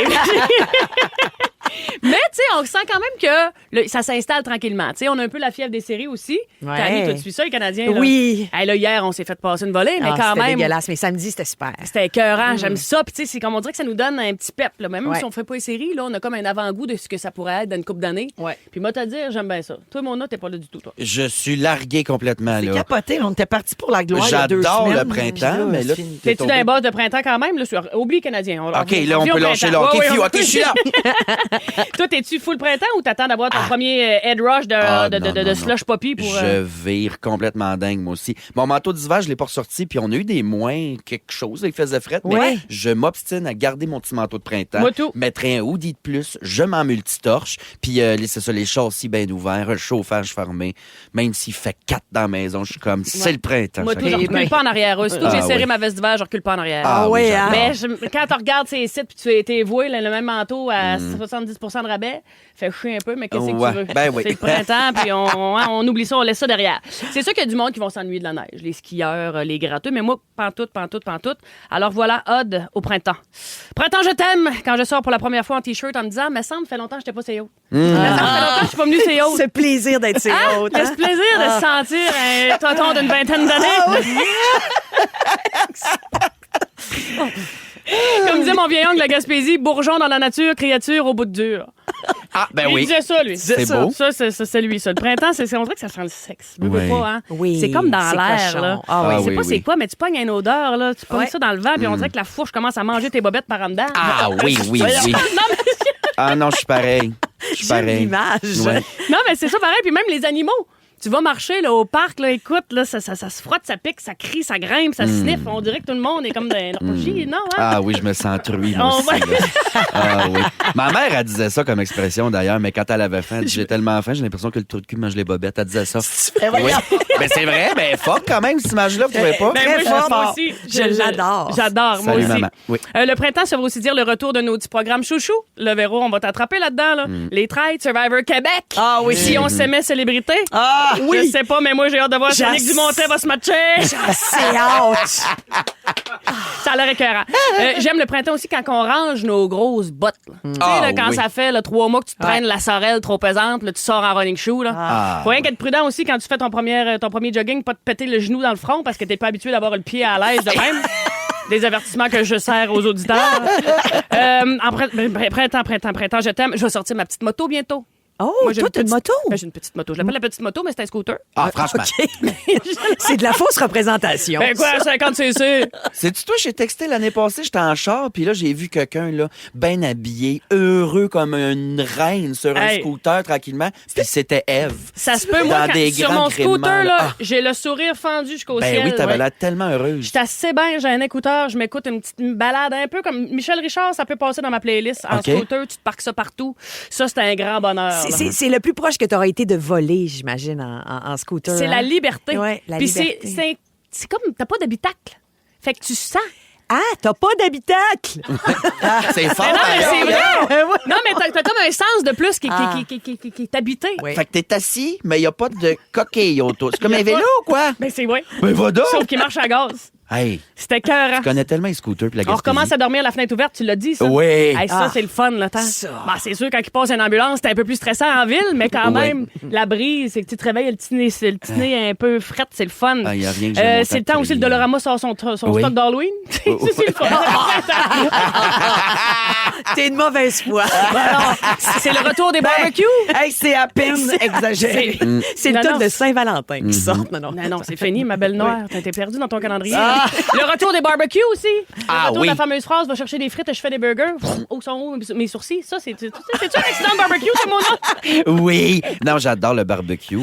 Mais, tu sais, on sent quand même que ça s'installe tranquillement. Tu sais, on a un peu la fièvre des séries aussi. Ouais. Tanny, toi, tu suis ça, les Canadiens? Là? Oui. Hey, là, hier, on s'est fait passer une volée, mais Ah, quand c'était même. dégueulasse, mais samedi, c'était super. C'était écœurant, j'aime ça. Puis, tu sais, c'est comme on dirait que ça nous donne un petit pep. Là. Même Ouais. si on fait pas les séries, là, on a comme un avant-goût de ce que ça pourrait être dans une couple d'années. Ouais. Puis, moi, te dire, j'aime bien ça. Toi, mon t'es pas là du tout, toi. Je suis largué complètement, C'est là. capoté. On était parti pour la gloire il y a 2 J'adore semaines. le printemps, mais là, c'est fini. t'es T'es-tu tombé. dans les bases de printemps quand même? Là, oublie Canadien. OK, là, on peut lâcher là. OK, Fio, OK, je suis là. Toi, t'es-tu full printemps ou t'attends d'avoir ton premier head rush de slush poppy pour. Je vire complètement dingue, moi aussi. Mon manteau d'hiver, je l'ai pas ressorti, puis on a eu des moins quelque chose. Il faisait fret, mais Ouais. je m'obstine à garder mon petit manteau de printemps. Moi tout. Mettre un hoodie de plus, je m'en multitorche, puis c'est ça, les châssis bien ouverts, le chauffage fermé. Même s'il fait 4 dans la maison, je suis comme, c'est le printemps. Moi, ça. tout, je recule pas en arrière. Aussitôt que j'ai Ah, serré oui. ma veste d'hiver, je recule pas en arrière. Ah oui, hein? Mais quand tu regardes ces sites puis tu as été voué le même manteau à 70 de rabais, fait chier un peu, mais qu'est-ce Ouais, que tu veux? ben oui. C'est le printemps, puis on oublie ça, on laisse ça derrière. C'est sûr qu'il y a du monde qui vont s'ennuyer de la neige, les skieurs, les gratteux, mais moi, pantoute. Alors voilà, Odd au printemps. Printemps, je t'aime! Quand je sors pour la première fois en T-shirt en me disant, mais ça me fait longtemps que je n'étais pas c'est haut. Ça me fait longtemps que je suis pas venue c'est haut. Ce plaisir d'être si Ah, haute. il y a ce plaisir de se sentir un tonton d'une vingtaine d'années. Comme disait mon vieil oncle de la Gaspésie, bourgeon dans la nature, créature au bout de dur. Ah, ben Il oui. disait ça, lui. C'est beau. Ça, c'est lui, ça. Le printemps, on dirait que ça sent le sexe. Veux Oui. pas, hein? Oui, C'est comme dans c'est l'air, cochon. là. Ah oui. Je sais Ah pas oui, c'est oui. quoi, mais tu pognes une odeur, là. Tu pognes Ouais. ça dans le vent, puis on dirait que la fourche commence à manger tes bobettes par en dedans. Ah oui. Non, mais Ah non, je suis pareil. Je suis J'aime pareil. l'image. Ouais. Non, mais c'est ça pareil. Puis même les animaux. Tu vas marcher là, au parc, là, écoute, là, ça se frotte, ça pique, ça crie, ça grimpe, ça sniffe. On dirait que tout le monde est comme dans une orgie, non? Hein? Ah oui, je me sens truie, moi aussi. Là. Ah oui. Ma mère, elle disait ça comme expression, d'ailleurs, mais quand elle avait faim, elle dit, j'ai tellement faim, j'ai l'impression que le trou de cul mange les bobettes. Elle disait ça. Oui. Mais c'est vrai, mais fuck quand même, cette image-là, vous trouvez pas? Ben, moi aussi. Je l'adore. J'adore, moi Salut, aussi. maman. Oui. Le printemps, ça veut aussi dire le retour de nos petits programmes chouchou. Le Véro, on va t'attraper là-dedans. Là. Les traites, Survivor Québec. Ah oui. Si on s'aimait célébrité. Ah Je sais pas, mais moi, j'ai hâte de voir si Yannick Dumontet va se matcher. C'est hâte. Ça a l'air écœurant. J'aime le printemps aussi quand on range nos grosses bottes. Tu sais, là, quand ça fait 3 mois que tu te traînes la sorelle trop pesante, là, tu sors en running shoe. Là. Faut rien qu'être prudent aussi quand tu fais ton premier jogging, pas te péter le genou dans le front parce que t'es pas habitué d'avoir le pied à l'aise de même. Des avertissements que je sers aux auditeurs. Printemps, je t'aime. Je vais sortir ma petite moto bientôt. Oh, Moi, j'ai toi, t'as une moto? Ben, j'ai une petite moto. Je l'appelle la petite moto, mais c'est un scooter. Ah, franchement. OK. C'est de la fausse représentation. Ben quoi, 50 cc? Sais-tu, toi, j'ai texté l'année passée, j'étais en char, puis là, j'ai vu quelqu'un, là, bien habillé, heureux comme une reine sur un scooter, tranquillement, puis c'était Eve. Ça se peut, moi, sur mon scooter, là, j'ai le sourire fendu jusqu'au ciel. Ben oui, t'avais l'air tellement heureuse. J'étais assez bien, j'ai un écouteur, je m'écoute une petite balade un peu comme Michel Richard, ça peut passer dans ma playlist. En scooter, tu te parques ça partout. Ça, c'est un grand bonheur. C'est le plus proche que tu aurais été de voler, j'imagine, en scooter. C'est la liberté. Ouais, la Puis liberté. c'est comme, t'as pas d'habitacle. Fait que tu sens. Ah, t'as pas d'habitacle! C'est fort, Non, mais c'est pareil. vrai. Non, mais t'as comme un sens de plus qui est habité. Oui. Fait que t'es assis, mais il n'y a pas de coquille autour. C'est comme un vélo ou quoi? Ben, c'est vrai. Ben, va donc! Sauf qu'il marche à gaz. Hey, C'était écœurant. je connais tellement les scooters puis la On Gaspésie. recommence à dormir la fenêtre ouverte, tu l'as dit, ça? Oui. Hey, ça, c'est le fun, là. Ça. Ben, c'est sûr, quand il passe une ambulance, c'est un peu plus stressant en ville, mais quand même, la brise, c'est que tu te réveilles le petit nez un peu frette, c'est le fun. Ah, y a rien que j'aime c'est le autant temps que aussi, le crier. Dolorama sort son Oui. stock d'Halloween. C'est le fun. T'es une mauvaise foi. C'est le retour des barbecues. Hey, c'est à peine exagéré. C'est le Non, top non. de Saint-Valentin qui sort. Non, c'est fini, ma belle noire. T'es perdu dans ton calendrier. Le retour des barbecues aussi. Le retour de la fameuse phrase, va chercher des frites et je fais des burgers. Où sont où mes sourcils? Ça, c'est-tu un accident de barbecue, c'est mon nom? Oui. Non, j'adore le barbecue.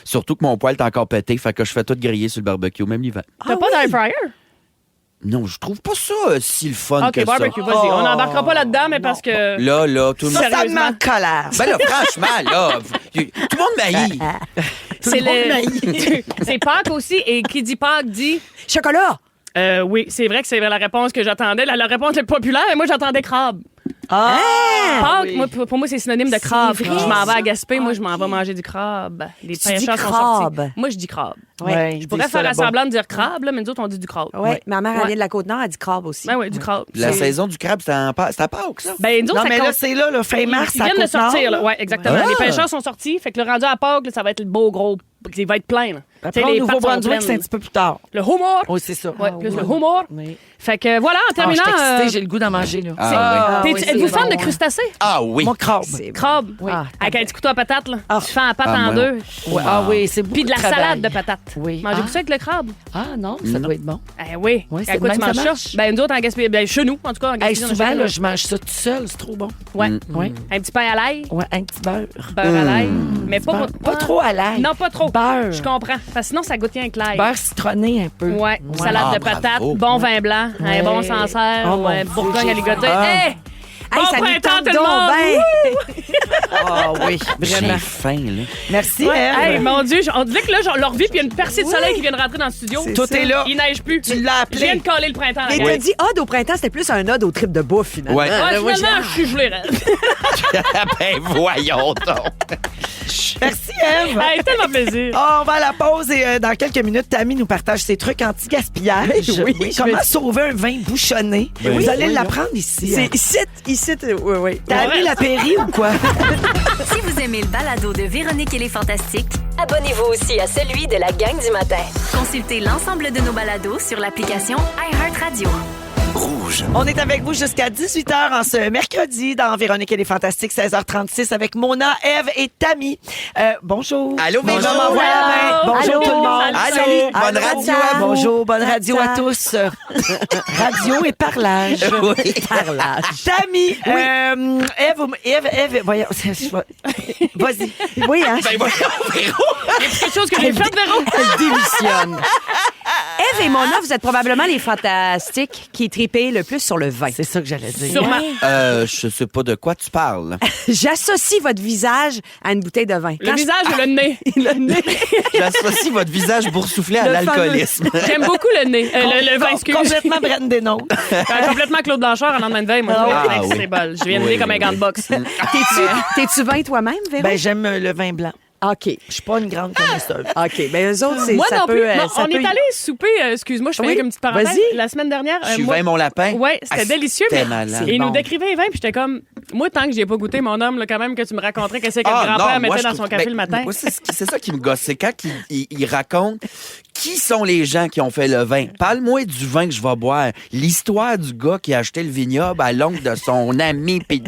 Surtout que mon poêle est encore pété, fait que je fais tout griller sur le barbecue, même l'hiver. T'as pas d'air fryer? Non, je trouve pas ça si le fun que OK, barbecue, ça. vas-y. On n'embarquera pas là-dedans, mais parce que... Là, tout le monde... Ça me met en colère. Ben là, franchement, là, tout le monde m'haït. C'est Pâques aussi, et qui dit Pâques dit... Chocolat! Oui, c'est vrai que c'est la réponse que j'attendais. La réponse la plus populaire, et moi, j'attendais crabe. Ah! Pâques, oui. moi, pour moi, c'est synonyme de crabe. vrai, Je m'en vais ça. à Gaspé, moi, je m'en vais manger du crabe. Les Tu dis pêcheurs sont crabe. sortis. Moi, je dis crabe. Ouais, Je pourrais faire semblant de dire crabe, là, mais nous autres, on dit du crabe. Oui, ma mère, elle Ouais. vient de la Côte-Nord, elle dit crabe aussi. Ben oui, du crabe. La C'est- saison du crabe, c'est à Pâques, ça? Ben, nous autres, Non, ça mais là, compte- c'est là, fin mars, Ils à viennent de Côte-Nord. sortir, là. Ouais, exactement. Ah! Les pêcheurs sont sortis. Fait que le rendu à Pâques, là, ça va être le beau gros. Il va être plein, là. Après, Tu sais, au les pattes sont Nouveau-Brunswick, c'est un pleines. petit peu plus tard. Le humour. Oui, c'est ça. Ouais, plus le humour. Oui. Fait que voilà, en Ah, je terminant. suis excitée, j'ai le goût d'en manger, là. Ah, T'es- oui, êtes-vous c'est fan bon, de crustacés? Ah oui. Mon crabe. C'est bon. Crabe. Oui. Avec un petit couteau à patates, là. Ah. Tu fais la pâte Ah, en moi. deux. Ouais, ah oui, c'est beaucoup Puis de la travail. salade de patates. Oui. Mangez-vous Ah. ça avec le crabe? Ah non, ça doit être bon. Eh oui. Oui, c'est À quoi de tu même manges ça ça? marche. Ben, nous autres, en Gaspésie, ben, chez nous, en tout cas, en Hey, Gaspésie, on souvent, achète là, ça. je mange ça tout seul, c'est trop bon. Ouais. Oui. Un petit pain à l'ail, Ouais, un petit beurre. beurre à l'ail. Mais pas, Pas trop à l'ail. Non, pas trop. Beurre. Je comprends. Parce que sinon, ça goûte rien avec l'ail. Beurre citronné un peu. Ouais. Salade Ah, de patates, bravo. bon vin blanc, un Ouais. bon Sancerre, Oh, ou un mon Bourgogne Dieu, à ligoter. Ah. Hey! Bon Hey, ça nous printemps, tente tout le donc monde! bien. Ah oui, vraiment. J'ai faim, là. Merci, Ouais. Ève. Hey, mon Dieu, on dirait que là, genre, leur vie, puis il y a une percée de soleil qui vient de rentrer dans le studio. Tout est là. Il neige plus. Tu l'as appelé. Je viens de coller le printemps. Mais la t'as gang. dit ode au printemps, c'était plus un ode au trip de bouffe, finalement. Ouais. Ouais, Moi, finalement, je suis gelée, raide. Ben voyons donc. Merci, Ève. Hey, tellement plaisir. Oh, on va à la pause et dans quelques minutes, Tammy nous partage ses trucs anti-gaspillage. Oui, Comment sauver un vin bouchonné. Vous allez oui, l'apprendre ici. C'est ici, oui, oui. T'as mis la péri ou quoi? Si vous aimez le balado de Véronique et les Fantastiques, Abonnez-vous aussi à celui de la gang du matin. consultez l'ensemble de nos balados sur l'application iHeartRadio. Rouge. Rouge. On est avec vous jusqu'à 18h en ce mercredi dans Véronique et les Fantastiques, 16h36 avec Mona, Ève et Tammy. Bonjour. Allô, Bonjour, bonjour. maman, voilà, ben, bonjour Allô. tout le monde. Allô, bonne Allô. radio à vous. Bonjour, bonne radio à tous. Radio et parlage. Oui. Tammy, Ève, voyons, vas-y. Oui, hein? Ben voyons, Véro. Quelque chose que j'ai fait, Véro. Elle démissionne. Ève et Mona, vous êtes probablement les fantastiques qui tripent le plus sur le vin. C'est ça que j'allais dire. Sûrement. Je sais pas de quoi tu parles. J'associe votre visage à une bouteille de vin. Le visage ou le nez? J'associe votre visage boursouflé à Le l'alcoolisme. J'aime beaucoup le nez. Le vin, excuse. Complètement Brandon. Complètement Claude Blanchard en lendemain de veille. Moi, Ah, c'est oui. bol. Je viens de Oui, nez comme un oui, gant de boxe. T'es-tu vin toi-même, Véro? Ben, j'aime le vin blanc. OK. Je suis pas une grande connaisseuse. OK. Ben, eux autres, c'est Moi ça non peut, plus. Bon, ça on peut- est allé souper, excuse-moi, je fais Oui, une petite parenthèse. vas-y. La semaine dernière. Je suis vin, mon lapin. Ouais, c'était Ah, délicieux. c'était Mais malade. il bon. nous décrivait les vins, puis j'étais comme, moi, tant que j'y ai pas goûté, mon homme, là, quand même, que tu me raconterais qu'est-ce que le grand-père moi, mettait je dans trouve- son café ben, le matin. moi, c'est ça qui me gosse. C'est quand il raconte qui sont les gens qui ont fait le vin. Parle-moi du vin que je vais boire. L'histoire du gars qui a acheté le vignoble à l'oncle de son ami, puis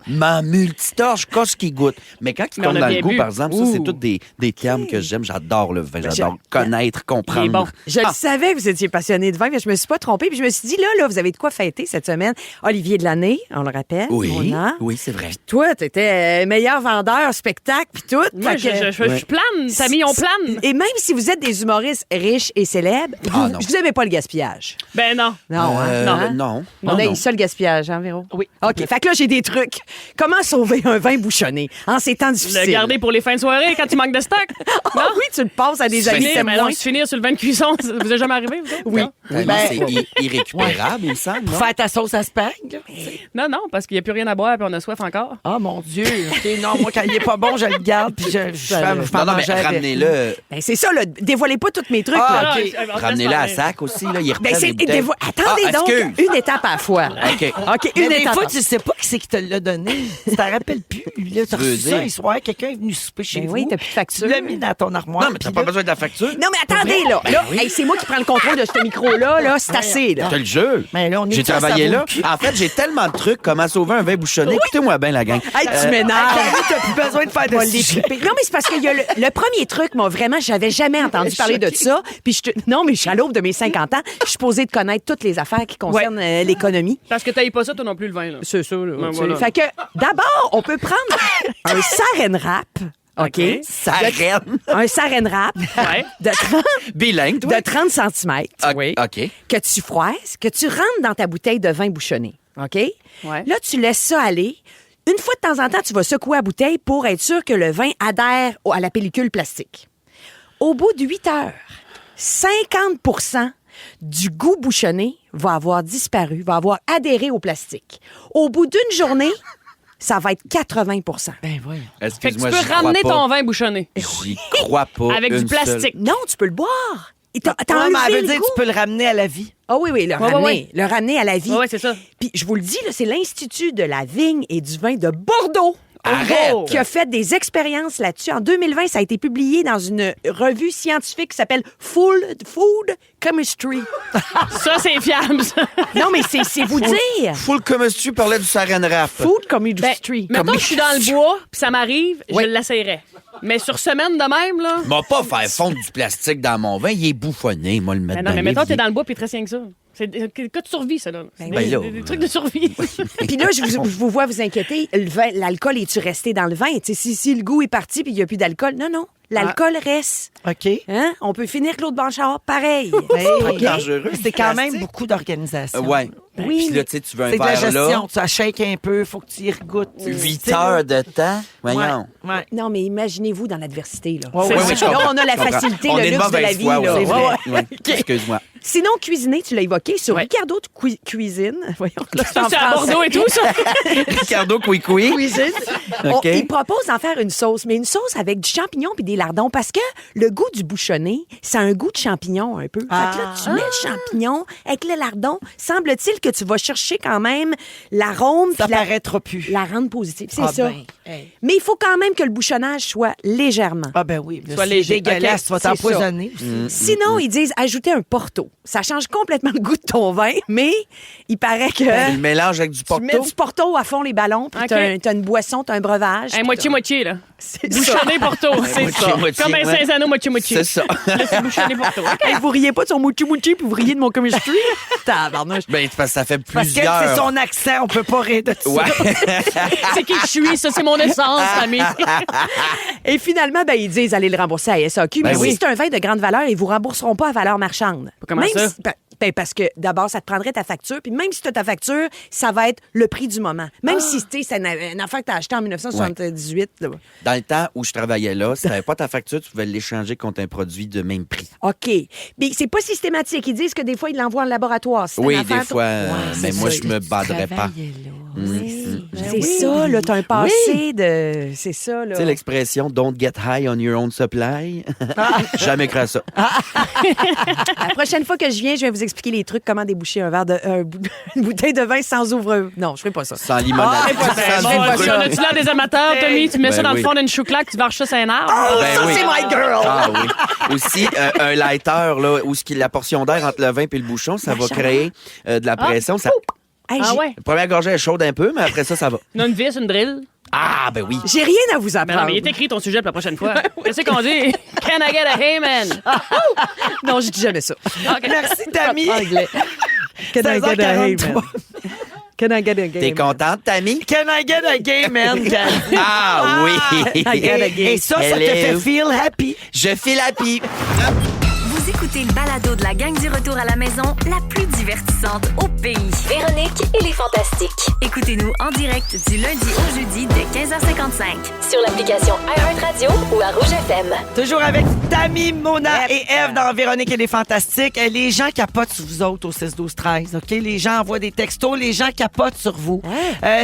ma multitorche, qu'est-ce qu'il goûte. Mais quand il Mais on tombe a dans bien le goût, bu. par exemple, ça, c'est tous des termes que j'aime. J'adore le vin. J'adore connaître, comprendre. Il est bon. Je le savais que vous étiez passionné de vin, mais je me suis pas trompée. Puis je me suis dit, là, vous avez de quoi fêter cette semaine. Olivier de l'année, on le rappelle. Oui, Mona. oui, c'est vrai. Toi, t'étais meilleur vendeur, spectacle, puis tout. Moi, Fait que- je plane, Tammy, on plane. Et même si vous êtes des humoristes riches et célèbres, Ah, non. vous aimez pas le gaspillage. Ben non. Non, hein? Non. On a non. eu ça, le gaspillage, hein, Véro? Oui. OK. Fait que là, j'ai des trucs. Comment sauver un vin bouchonné en ces temps difficiles? Le garder pour les fins de soirée quand tu manques de stock. Ah oui, tu le passes à des amis Finir, mais témoins. non, se finir sur le vin de cuisson, ça vous est jamais arrivé, vous autres? Oui. Non? Ben, Ben, c'est irrécupérable, il me semble. Pour non? faire ta sauce à spag. là. Non, parce qu'il n'y a plus rien à boire et on a soif encore. Oh mon Dieu. OK, non, moi, quand il est pas bon, je le garde puis je fais Non, non, mais ramenez-le. Ben, c'est ça, là. Dévoilez pas tous mes trucs, Ah, là. OK. Ramenez-le à sac aussi, là. Il reprend Ben, les bouteilles. Attendez Ah, donc, excuse. une étape à la fois. OK. OK, Mais une des étape fois, à tu sais pas qui c'est qui te l'a donné. Tu t'en rappelles plus. Là, tu as veux reçu ça dire? un soir, quelqu'un est venu souper chez Ben vous. oui, t'as plus de facture. Tu l'as mis dans ton armoire. Non, mais t'as puis pas là- besoin de la facture. Non, mais attendez, là. Hey, c'est moi qui prends le contrôle de ce micro-là, là. C'est assez, là. Je te le jure. Mais là, on est J'ai tous à travaillé savoir là. le cul. En fait, j'ai tellement de trucs. Comment sauver un vin bouchonné. Écoutez-moi bien, la gang. Hey, tu m'énerves. T'as plus besoin de faire de sujet. Non, mais c'est parce qu'il y a le premier truc, moi, vraiment, j'avais jamais entendu parler de ça. Puis non, mais je suis à l'aube de mes 50 ans. Je suis supposée de connaître toutes les affaires qui concernent l'économie. Parce que t'ailles pas ça, toi non plus, le vin, là. C'est ça, là. Ben, Tu- voilà. Fait que, d'abord, on peut prendre un saran wrap. OK? Ça reine. Un saran wrap Ouais. de 30, Bilingue, toi. de 30 cm OK. que tu froisses, que tu rentres dans ta bouteille de vin bouchonné. OK? Ouais. Là, tu laisses ça aller. Une fois de temps en temps, tu vas secouer la bouteille pour être sûr que le vin adhère à la pellicule plastique. Au bout de 8 heures, 50 du goût bouchonné va avoir disparu, va avoir adhéré au plastique. Au bout d'une journée, ça va être 80 Ben voyons. Fait que tu Excuse-moi, peux j'y crois ramener pas. ton vin bouchonné. J'y crois pas. Avec du une seule. plastique. Non, tu peux le boire. Et t'as Non, mais enlevé elle veut le dire goût. tu peux le ramener à la vie. Ah oui, le Ouais, ramener. ouais. Le ramener à la vie. Ouais, c'est ça. Puis je vous le dis, là, c'est l'Institut de la vigne et du vin de Bordeaux. Arrête! Qui a fait des expériences là-dessus. En 2020, ça a été publié dans une revue scientifique qui s'appelle Food Chemistry. Ça, c'est fiable, ça. Non, mais c'est vous dire. Full comme tu parlais du saran wrap. Food Chemistry. Mettons que je suis dans le bois, puis ça m'arrive, Oui. je l'essayerais. Mais sur semaine de même, là. M'a pas faire fondre du plastique dans mon vin. Il est bouffonné. Moi, le mettre Mais non, dans mais les mettons que t'es vies. dans le bois, puis très rien que ça. C'est des cas de survie, ça, là. C'est Ben là, des trucs de survie. Puis là, je vous vois vous inquiéter. L'alcool, est-tu resté dans le vin? Tu sais, si le goût est parti puis il n'y a plus d'alcool, non. L'alcool reste. OK. Hein? On peut finir Claude Blanchard pareil. OK. dangereux, C'est quand plastique. même beaucoup d'organisation. Ouais. Oui. Puis là, tu sais, tu veux un C'est de la verre gestion. là. Tu shake un peu, faut que tu y regoutes. 8 heures de temps. Voyons. Ouais. Non, mais imaginez-vous dans l'adversité. Là. Ouais, Oui, oui, je Là, comprends. on a la Je comprends. facilité, On le est de luxe de la mauvaise vie. foi, là. ouais, Ouais, ouais. ouais. Excuse-moi. Sinon, cuisiner, tu l'as évoqué sur Ouais. Ricardo de Cuisine. Voyons, là, c'est Ça, en c'est à français. Bordeaux et tout, ça. Ricardo Couicoui. Cuisine. OK. Il propose d'en faire une sauce, mais une sauce avec du champignon puis des lardons, parce que le goût du bouchonné, ça a un goût de champignon un peu. Fait que là, tu mets le champignon avec le lardon. Semble-t-il que tu vas chercher quand même l'arôme. Ça puis la- paraîtra plus. la rendre positive. C'est Ah ça. ben, hey. Mais il faut quand même que le bouchonnage soit légèrement. Ah ben oui. Sois C'est léger. dégueulasse. OK, Tu vas c'est t'empoisonner aussi. Sinon, ils disent ajouter un porto. Ça change complètement le goût de ton vin, mais il paraît que Le mélange avec du tu mets porto. du porto à fond les ballons, puis OK. t'as une boisson, t'as un breuvage. Un moitié-moitié, là. C'est ça. Bouchonné Porto, c'est moitié, ça. moitié, Comme un ouais. Saint-Zano moitié-moitié. C'est ça. Là, c'est bouchonné Porto. OK. Hey, vous riez pas de son mouchi-mouchi, puis vous riez de mon chemistry? Tabarnouche. Ben, c'est parce que ça fait Parce que plusieurs. c'est son accent, on peut pas rire de ça. Ouais. C'est qui je suis, ça, c'est mon essence, ami. Et finalement, ben, ils disent allez le rembourser à SAQ. Ben mais oui. si c'est un vin de grande valeur, ils vous rembourseront pas à valeur marchande. Comment Même ça? si- parce que d'abord, ça te prendrait ta facture. Puis même si tu as ta facture, ça va être le prix du moment. Même si c'est une affaire que tu as acheté en 1978. là. Dans le temps où je travaillais là, si tu n'avais pas ta facture, tu pouvais l'échanger contre un produit de même prix. OK. Mais c'est pas systématique. Ils disent que des fois, ils l'envoient en laboratoire. C'est Oui, une affaire des fois, mais c'est moi, ça. je me battrais pas. C'est ça, là. T'as un passé de. C'est ça, là. Tu sais l'expression "don't get high on your own supply"? Jamais cru à ça. La prochaine fois que je viens, je vais vous expliquer les trucs, comment déboucher une bouteille de vin sans ouvre. Non, je ferai pas ça. Sans limonade. ça, Sans c'est pas limonade. ça. On a-tu l'air des amateurs, Tommy? Tu mets ça Ben dans le oui. fond d'une chouclaque, tu varches ça sur un arbre? Ben oui. c'est my girl! Ah oui. Aussi, un lighter, là, où la portion d'air entre le vin et le bouchon, ça va créer de la pression. Ça... Hey, Ah j'ai- ouais? La première gorgée est chaude un peu, mais après ça va. Une vis, une drill? Ah, ben oui. J'ai rien à vous Ben non, apprendre. mais il est écrit ton sujet pour la prochaine fois. Qu'est-ce qu'on dit? Can I get a hey, man? Non, je dis jamais ça. OK. Merci, Tammy. Anglais. Can I get a hey, 16h43. man? Can I get a T'es game? contente, Tammy? Can I get a gay man? Cathy? Ah oui! I get a game. Et ça te Hello. fait feel happy. Je file la pipe. Vous écoutez le balado de la gang du retour à la maison, la plus divertissante au pays. Véronique et les Fantastiques. Écoutez-nous en direct du lundi au jeudi dès 15h55. Sur l'application iHeartRadio ou à Rouge FM. Toujours avec Tammy, Mona et Eve dans Véronique et les Fantastiques. Les gens capotent sur vous autres au 6-12-13, OK? Les gens envoient des textos, les gens capotent sur vous.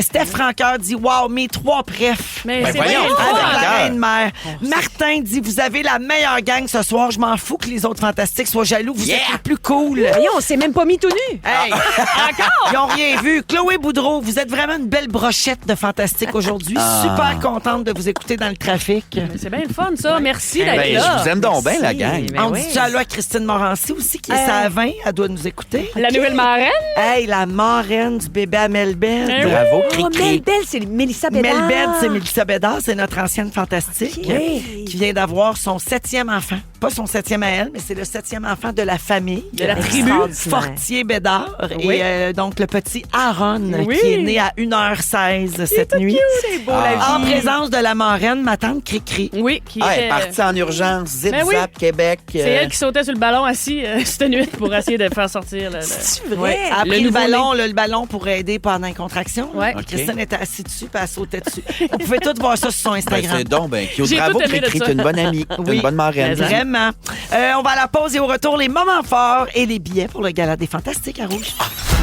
Steph Franqueur dit « Wow, mes 3 prefs. » Mais Ben c'est voyons. bien le Avec fun. la Franqueur. reine-mère. Martin dit « Vous avez la meilleure gang ce soir. Je m'en fous que les autres Fantastiques soient jaloux. Vous Yeah. êtes les plus cool. » Voyons, on s'est même pas mis tout nu. Hey, encore? Ils ont rien vu. Chloé Boudreau, vous êtes vraiment une belle brochette de fantastique aujourd'hui. Super contente de vous écouter dans le trafic. C'est bien le fun, ça. Merci d'être Ben, là. je vous aime donc bien, la gang. Ben On oui. dit allô à Christine Morancy aussi, qui est à 20. Elle doit nous écouter. La nouvelle marraine? Hey, la marraine du bébé à Melbed. Eh oui. Bravo, Oh, Cri-Cri. Melbed, c'est Mélissa Bédard. Melbed, c'est Mélissa Bédard, c'est notre ancienne fantastique qui vient d'avoir son 7e enfant. Pas son 7e à elle, mais c'est le 7e enfant de la famille. De la tribu. Extraordinaire. Fortier-Bédard. Oui. Et donc, le petit Aaron, Oui. qui est né à 1h16 cette nuit. C'est beau, la vie. En présence de la marraine, ma tante Cri-Cri. Oui, qui Ah, elle était... est partie en urgence. Zip, Ben oui. zap, Québec. C'est elle qui sautait sur le ballon assis cette nuit pour essayer de faire sortir le... C'est Ouais. vrai. Elle a Le pris le nouveau-né. ballon, le ballon pour aider pendant les contractions. Ouais. Puis OK. Christine était assise dessus, puis elle sautait dessus. Vous pouvez tous voir ça sur son Ben, Instagram. c'est donc, ben, cute. J'ai Bravo, tout aimé de Cri-Cri, ça. t'es une bonne amie. T'es une bonne marraine. Vraiment. On va à la pause et au retour, les moments forts et les billets pour le Gala des Fantastiques à Rouge.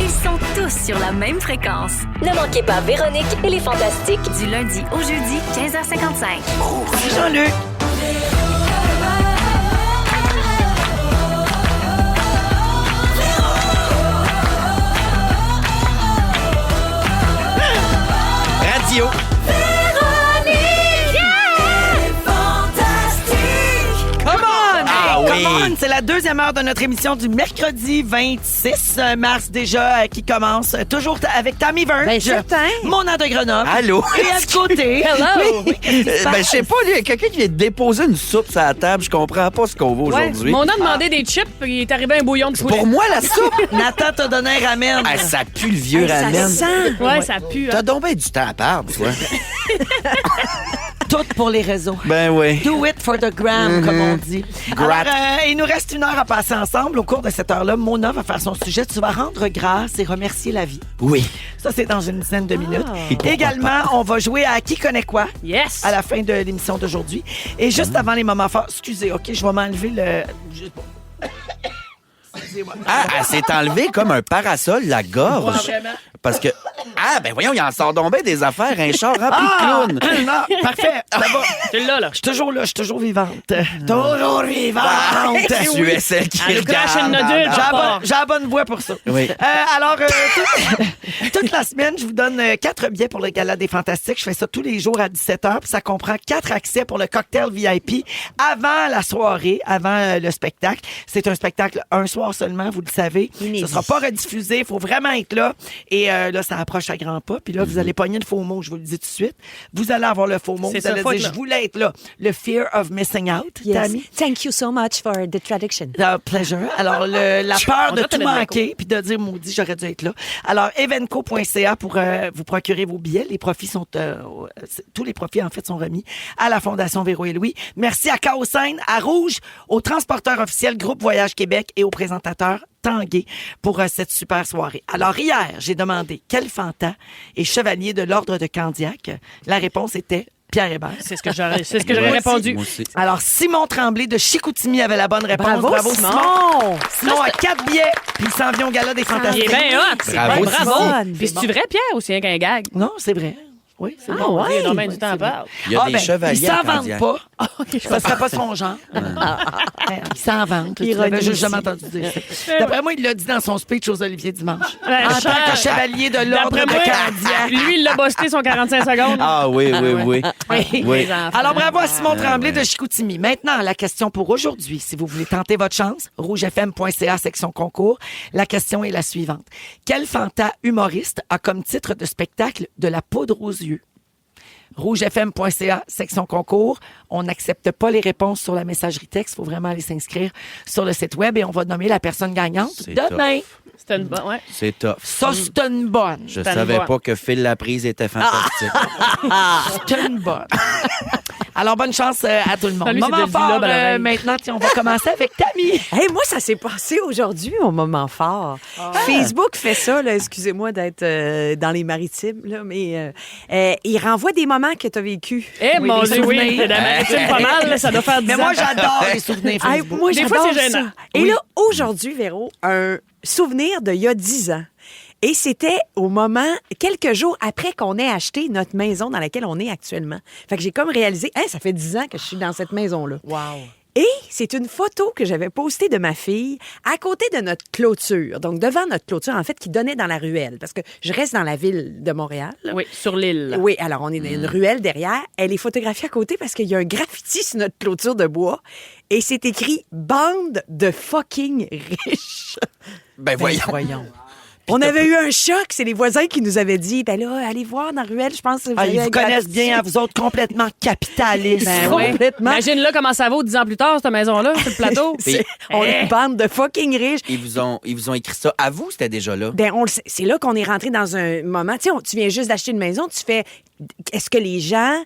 Ils sont tous sur la même fréquence. Ne manquez pas Véronique et les Fantastiques. Du lundi au jeudi, 15h55. Jean-Luc. Radio. Come on! Ah Hey, oui. come on! C'est la deuxième heure de notre émission du mercredi 26 mars déjà qui commence. Toujours avec Tammy Verge. Ben, certain. Mona de Grenoble. Allô? Et à côté. Hello! Ben, je sais pas, lui, il y a quelqu'un qui vient de déposer une soupe sur la table. Je comprends pas ce qu'on veut Ouais. aujourd'hui. On a demandé des chips, puis il est arrivé un bouillon de poulet. Pour moi, la soupe, Nathan t'a donné un ramen. ah, ça pue le vieux Ça ramen. sent. Ouais, ça pue. T'as Hein. donc bien du temps à perdre, toi. Tout pour les réseaux. Ben oui. Do it for the gram, comme on dit. Grat. Alors, il nous reste 1 heure à passer ensemble. Au cours de cette heure-là, Mona va faire son sujet. Tu vas rendre grâce et remercier la vie. Oui. Ça, c'est dans une dizaine de minutes. Et pourquoi Également, on va jouer à Qui connaît quoi Yes! à la fin de l'émission d'aujourd'hui. Et juste avant les moments forts, excusez, OK, je vais m'enlever le... Excusez-moi. Ah, elle s'est enlevée comme un parasol, la gorge. Vraiment. Parce que Ah, ben voyons, il en sort donc bien des affaires, un char rempli de clowns. Non, parfait. Ça va. C'est là. Je suis toujours là, je suis toujours vivante. Toujours vivante. Tu es celle qui Elle nous crache regarde. une nodule. J'ai la bonne voix pour ça. Oui. Alors, toute la semaine, je vous donne 4 billets pour le Gala des Fantastiques. Je fais ça tous les jours à 17h. Puis ça comprend 4 accès pour le cocktail VIP avant la soirée, avant le spectacle. C'est un spectacle un soir seulement, vous le savez. Inédit. Ce sera pas rediffusé. Il faut vraiment être là. Et là, ça approche à grands pas. Puis là, vous allez pogner le faux mot. Je vous le dis tout de suite. Vous allez avoir le faux mot. C'est Vous ça, allez faut dire, être là. je voulais être là. Le fear of missing out, Tammy. Thank you so much for the traduction. The pleasure. Alors, la peur On de doit te tout mettre manquer puis de dire, maudit, j'aurais dû être là. Alors, evenco.ca pour vous procurer vos billets. Les profits sont, tous les profits, en fait, sont remis à la Fondation Véro et Louis. Merci à Chaos Scène, à Rouge, au transporteur officiel Groupe Voyage Québec et au présentateur Tanguay pour cette super soirée. Alors, hier, j'ai demandé quel Fanta est chevalier de l'Ordre de Candiac. La réponse était Pierre Hébert. C'est ce que j'aurais répondu. Moi aussi. Alors, Simon Tremblay de Chicoutimi avait la bonne réponse. Bravo, Simon! Simon a 4 billets, puis il s'en vient au Gala des Il Fantastiques. est bien hot. C'est Bravo, bien, bravo. Simon. Puis c'est-tu vrai, Pierre, ou c'est un qu'un gag? Non, c'est vrai. Oui, c'est vrai. Il y a donc bien du temps à part. Il y a des chevaliers il à s'en vante Candiac. pas. Ça serait pas son genre. Il s'en vante. Tu l'avais juste jamais entendu dire ça. D'après moi, il l'a dit dans son speech aux Olivier dimanche. En tant que chevalier de l'Ordre D'après de moi, Candiac. lui, il l'a busté son 45 secondes. Ah oui. Oui. Oui. Les enfants. Alors, bravo à Simon Tremblay de Chicoutimi. Maintenant, la question pour aujourd'hui. Si vous voulez tenter votre chance, rougefm.ca, section concours. La question est la suivante. Quel Fanta humoriste a comme titre de spectacle de la poudre aux yeux? rougefm.ca, section concours. On n'accepte pas les réponses sur la messagerie texte. Il faut vraiment aller s'inscrire sur le site web et on va nommer la personne gagnante C'est demain. C'était une bonne. Ouais. C'est tough. Ça, c'est une bonne. Je T'as savais une voix. pas que Phil Laprise était fantastique. C'est une bonne. Alors, bonne chance à tout le monde. Salut, c'est Moment Delvila fort, Balareille. maintenant, tiens, on va commencer avec Tammy. Hey, moi, ça s'est passé aujourd'hui au moment fort. Facebook fait ça, là, excusez-moi d'être dans les maritimes, là, mais il renvoie des moments que tu as vécus. Eh, mon des Dieu, oui. souvenirs. C'est la maritime pas mal, là, ça doit faire 10 Mais ans. moi, j'adore les souvenirs Hey, Facebook. moi, Des fois, j'adore c'est gênant. ça. Et là, aujourd'hui, Véro, un souvenir d'il y a 10 ans. Et c'était au moment, quelques jours après qu'on ait acheté notre maison dans laquelle on est actuellement. Fait que j'ai comme réalisé, hey, ça fait 10 ans que je suis dans cette maison-là. Wow. Et c'est une photo que j'avais postée de ma fille à côté de notre clôture. Donc, devant notre clôture, en fait, qui donnait dans la ruelle. Parce que je reste dans la ville de Montréal. Oui, sur l'île. Oui, alors on est dans une ruelle derrière. Elle est photographiée à côté parce qu'il y a un graffiti sur notre clôture de bois. Et c'est écrit « Bande de fucking riches ». Ben voyons. On avait eu un choc. C'est les voisins qui nous avaient dit, ben là, allez voir dans la ruelle, je pense que Ah, ils avez vous un connaissent graffiti. bien, à vous autres, complètement capitalistes. Ben Ouais. oui. Complètement. Imagine-là comment ça vaut 10 ans plus tard, cette maison-là, sur le plateau. On est une bande de fucking riches. Ils vous ont écrit ça à vous, c'était déjà là? Ben, on le sait. C'est là qu'on est rentré dans un moment. Tu sais, tu viens juste d'acheter une maison, tu fais. Est-ce que les gens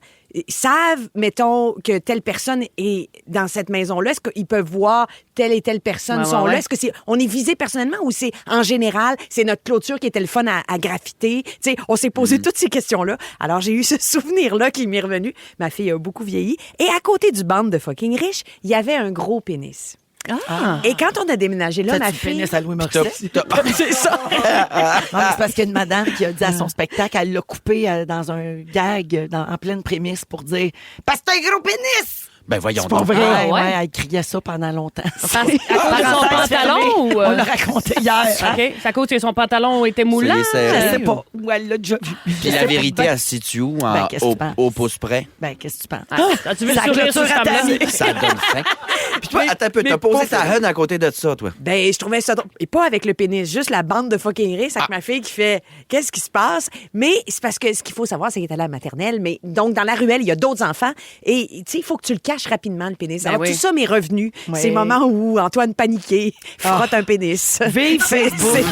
savent, mettons, que telle personne est dans cette maison-là? Est-ce qu'ils peuvent voir telle et telle personne Ouais, sont ouais, là? ouais. Est-ce que on est visé personnellement ou c'est en général, c'est notre clôture qui était le fun à graffiter? Tu sais, on s'est posé toutes ces questions-là. Alors, j'ai eu ce souvenir-là qui m'est revenu. Ma fille a beaucoup vieilli. Et à côté du bande de fucking riches, il y avait un gros pénis. Et quand on a déménagé là, T'as-tu ma le fille. pénis à Louis Morissette? C'est ça. Non, mais c'est parce qu'il y a une madame qui a dit à son spectacle, elle l'a coupé dans un gag en pleine prémisse pour dire « Parce que t'as un gros pénis! Ben voyons C'est pas donc. vrai. Ah, ouais? Ouais, elle criait ça pendant longtemps. À cause de son pantalon ou... On l'a raconté hier. OK. C'est à cause que son pantalon était moulant. les serrés. Je sais pas où elle l'a déjà vu. Puis la vérité, elle se situe où? Ben, qu'est-ce que tu penses? Au pouce près? Ben, qu'est-ce que tu penses? Ah, tu veux le Ça sourire sur clôture cette à femme-là? Tammy. Ça donne faim. Puis toi, attends un peu, t'as posé ta haine à côté de ça, toi. Ben, je trouvais ça drôle. Et pas avec le pénis, juste la bande de fucking riches avec ma fille qui fait qu'est-ce qui se passe? Mais c'est parce que ce qu'il faut savoir, c'est qu'elle est allée à la maternelle. Mais donc, dans la ruelle, il y a d'autres enfants. Et, tu sais, il faut que tu le caches rapidement, le pénis. Alors, oui. tout ça m'est revenu. Oui. Ces moments où Antoine paniqué frotte un pénis. Vive Facebook!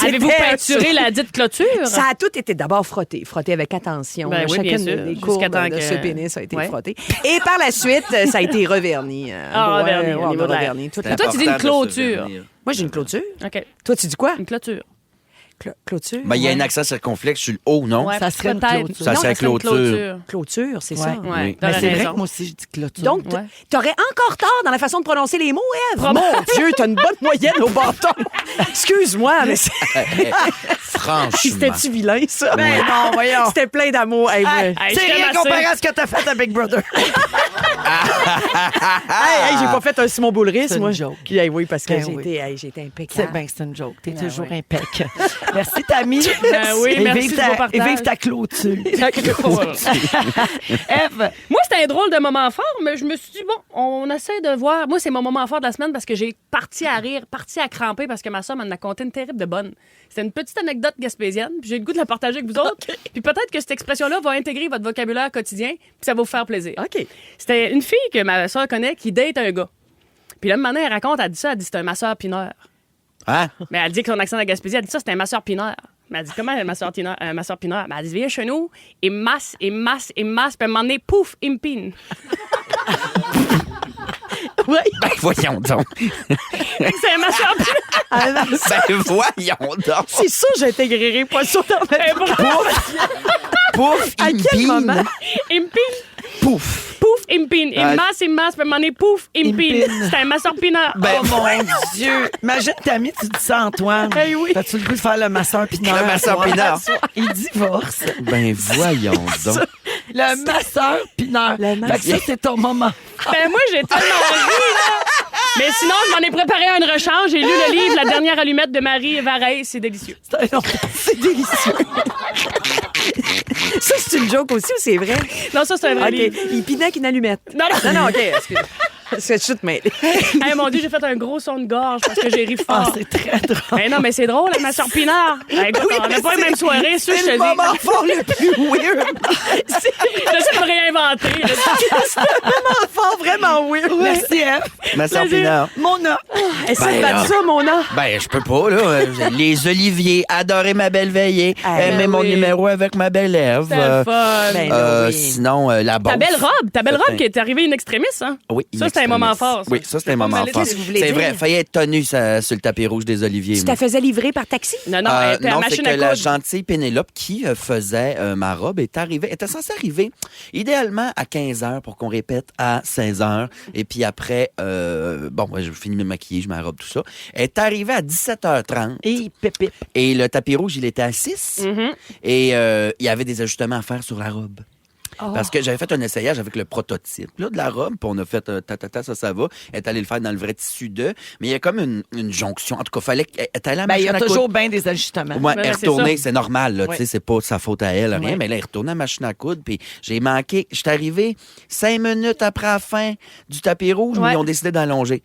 Avez-vous peinturé la dite clôture? Ça a tout été d'abord frotté avec attention. Ben oui, bien Chacune sûr. des Jusqu'à courbes temps de que- ce pénis a été Ouais. frotté. Et par la suite, ça a été reverni. Reverni, au on niveau a de la- reverni toute Mais la- toi, tu dis une Important de se clôture. vernir. Moi, j'ai une clôture. OK. Toi, tu dis quoi? Une clôture. Clôture. Ben, il y a un accent circonflexe sur le haut, non? Ouais, Ça serait une peut-être. clôture. Ça Non, serait clôture. Clôture, c'est Ouais. ça. Ouais, Oui. t'aurais Mais c'est vrai raison. que moi aussi, je dis clôture. Donc, Ouais. t'aurais encore tort dans la façon de prononcer les mots, Ève. Mon Dieu, t'as une bonne moyenne au bâton. Excuse-moi, mais Franchement. c'était-tu vilain, ça? Ben non, voyons. C'était plein d'amour. Hey, ouais. Hey, C'est je t'aime rien assez. comparé à ce que t'as fait à Big Brother. Hey, j'ai pas fait un Simon Boulris, C'est une moi. joke. Hey, oui, parce que Ben j'ai été impeccable. C'est bien, c'est une joke. T'es toujours impec. Merci, Tammy. oui, Et merci vive du beau partage. et vive ta clôture. Eve, Moi, c'était un drôle de moment fort, mais je me suis dit, bon, on essaie de voir. Moi, c'est mon moment fort de la semaine parce que j'ai parti à rire, parti à cramper parce que ma soeur m'en a conté une terrible de bonne. C'était une petite anecdote gaspésienne, puis j'ai le goût de la partager avec vous autres. Puis peut-être que cette expression-là va intégrer votre vocabulaire quotidien, puis ça va vous faire plaisir. OK. C'était une fille que ma soeur connaît qui date un gars. Puis là, maintenant, elle raconte, elle dit ça, elle dit c'est un masseur pineur. Hein? Mais elle dit que son accent de la Gaspésie, elle dit ça, c'est un masseur pineur. Mais elle dit comment un masseur pineur? Mais elle dit, viens chez nous, il masse, puis à un moment donné, pouf, il me pine. Oui. Ben, voyons donc. C'est un masseur pineur. Ben, voyons donc. C'est ça, j'intégrerai pas ça dans ma vie. Pouf, À il quel pine. moment? Il me pine, Pouf. pouf, il me pine. Il Ah. masse, puis à un moment donné, pouf, il me pine. pine. C'est un masseur pineur. oh mon Dieu. Imagine, Tammy, tu dis ça à Antoine. Eh oui. T'as-tu le goût de faire le masseur pineur? Le masseur pineur. Il divorce. Ben, voyons donc. Le masseur pineur. Le Fait que ça, c'est ton moment. Ben moi, j'ai tellement ri, là. Mais sinon, je m'en ai préparé un rechange. J'ai lu le livre La dernière allumette de Marie Vareille. C'est délicieux. C'est délicieux. Ça, c'est une joke aussi ou c'est vrai? Non, ça, c'est un vrai OK. livre. Il pinait avec une allumette. Non, non. Non, OK. Excuse. C'est chute, mais. Hey, mon Dieu, j'ai fait un gros son de gorge parce que j'ai ri Ah, fort. c'est très drôle. Mais non, mais c'est drôle, ma soeur Pinard. Hey, écoute, on n'a pas la même soirée, ça, je te C'est le dis. moment fort le plus weird. J'essaie de me réinventer. là. C'est le moment fort vraiment weird. Merci, Eve. Masseur pineur. Mona. Essaie Ben de battre là. ça, mon an. Ben, je peux pas, là. Les Oliviers, adorer ma belle veillée, aimer ben mon oui. numéro avec ma belle Ève. C'était le fun. Ben là, oui. Sinon, la bosse. Ta belle robe Certain. qui est arrivée in extremis, hein? Oui, Ça, c'était un moment fort. ça. Oui, ça, c'était un Je peux pas moment me fort. Qu'est-ce que vous voulez C'est dire? vrai, failli être tenu ça, sur le tapis rouge des Oliviers. Tu moi. te faisais livrer par taxi? Non, non, elle était à non, la c'est machine que à la coudre. gentille Pénélope qui faisait ma robe était censée arriver idéalement à 15h pour qu'on répète à 16h. Et puis après, je finis de me maquiller, je mets la robe, tout ça. Elle est arrivée à 17h30. Et pépite. Et le tapis rouge, il était à 6. Mhm. Et il y avait des ajustements à faire sur la robe. Parce que j'avais fait un essayage avec le prototype là, de la robe, puis on a fait ça va. Elle est allée le faire dans le vrai tissu d'eux. Mais il y a comme une jonction. En tout cas, fallait qu'elle est allée à la Ben, il y machine a à toujours coudre. bien des ajustements. Ouais, Ben, elle est c'est retournée, ça. c'est normal, là, Ouais. tu sais, c'est pas de sa faute à elle, rien, Ouais. mais là, elle est retournée à la machine à coudre, puis j'ai manqué, je suis arrivé 5 minutes après la fin du tapis rouge, mais Ouais. ils ont décidé d'allonger.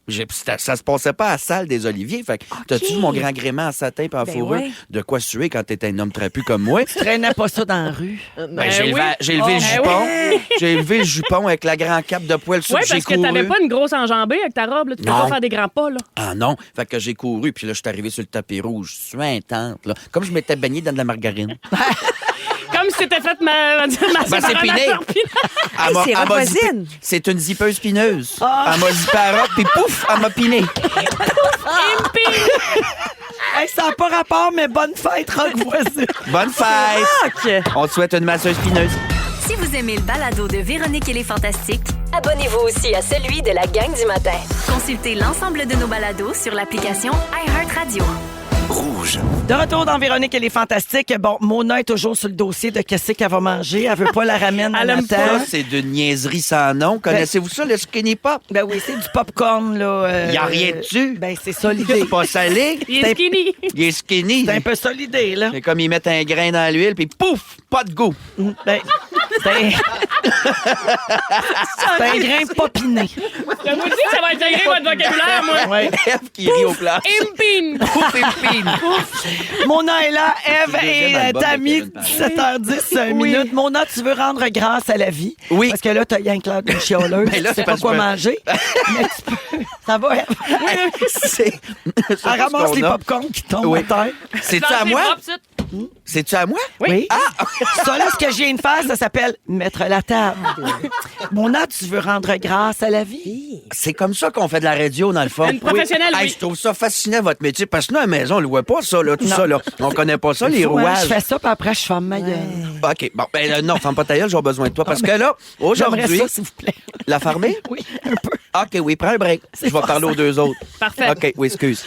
Ça se passait pas à la salle des Oliviers, fait que t'as-tu vu mon grand gréement en satin et en Ben fourrure? ouais. De quoi suer quand t'étais un homme trapu comme moi? Tu traînais pas ça dans la rue. Ben, j'ai oui. levé le Oh, jupon. J'ai levé le jupon avec la grande cape de poil sur Oui, que j'ai parce que couru. t'avais pas une grosse enjambée avec ta robe. Là. Tu peux Non. pas faire des grands pas. Là. Ah non, fait que j'ai couru, puis là, je suis arrivé sur le tapis rouge, suintante, là, comme je m'étais baigné dans de la margarine. Comme si t'étais fait ma Ben, c'est piné. Elle m'a- c'est elle m'a zippé- voisine. C'est une zippeuse pineuse. Elle m'a zippé la robe, puis pouf, elle m'a piné. Hey, ça n'a pas rapport, mais bonne fête, Rock Voisine. Bonne fête! On te souhaite une masseuse pineuse. Si vous aimez le balado de Véronique et les Fantastiques, Abonnez-vous aussi à celui de la gang du matin. consultez l'ensemble de nos balados sur l'application iHeartRadio. De retour dans Véronique et les Fantastiques. Bon, Mona est toujours sur le dossier de qu'est-ce qu'elle va manger. Elle veut pas la ramener à Elle aime Nathan. Ça, c'est de niaiserie sans nom. Connaissez-vous ça, le skinny pop? Ben oui, c'est du popcorn, là. Y a rien dessus. Ben, c'est ça l'idée. C'est pas salé. Il est skinny. Il est skinny. C'est un peu ça l'idée, là. C'est comme ils mettent un grain dans l'huile, puis pouf, pas de goût. Ben, c'est un... c'est un grain popiné. Je vous dis que ça va intégrer votre vocabulaire, moi. Ouais. Ève qui rit au plat. Impine. Pouf et pine. Mona est là, Ève Le deuxième et album de Tammy, Kevin Parent. 17h10 minutes. Mona, tu veux rendre grâce à la vie. Oui. Parce que là, t'as rien que l'air d'une chialeuse. Ben là, tu sais c'est pas parce quoi que- manger. Mais tu peux... Ça va, Ève? C'est. Elle ramasse les popcorns qui tombent Oui. à terre. C'est-tu à moi? C'est-tu à moi? Oui. Ça, là, ce que je viens de faire, ça s'appelle mettre la table. Mona, tu veux rendre grâce à la vie? C'est comme ça qu'on fait de la radio, dans le fond. Une professionnelle, Hey, oui. je trouve ça fascinant, votre métier, parce que nous, à la maison, on le voit pas, ça, là, tout Non. ça, là. On connaît pas ça, les Ouais, rouages. je fais ça, puis après, je ferme ma gueule. OK, bon, non, ferme pas ta gueule, j'ai besoin de toi, parce que là, J'aimerais aujourd'hui, ça, s'il vous plaît. la fermer? Oui, un peu. OK, oui, prends un break. Je vais parler aux deux autres. Parfait. OK, oui, excuse.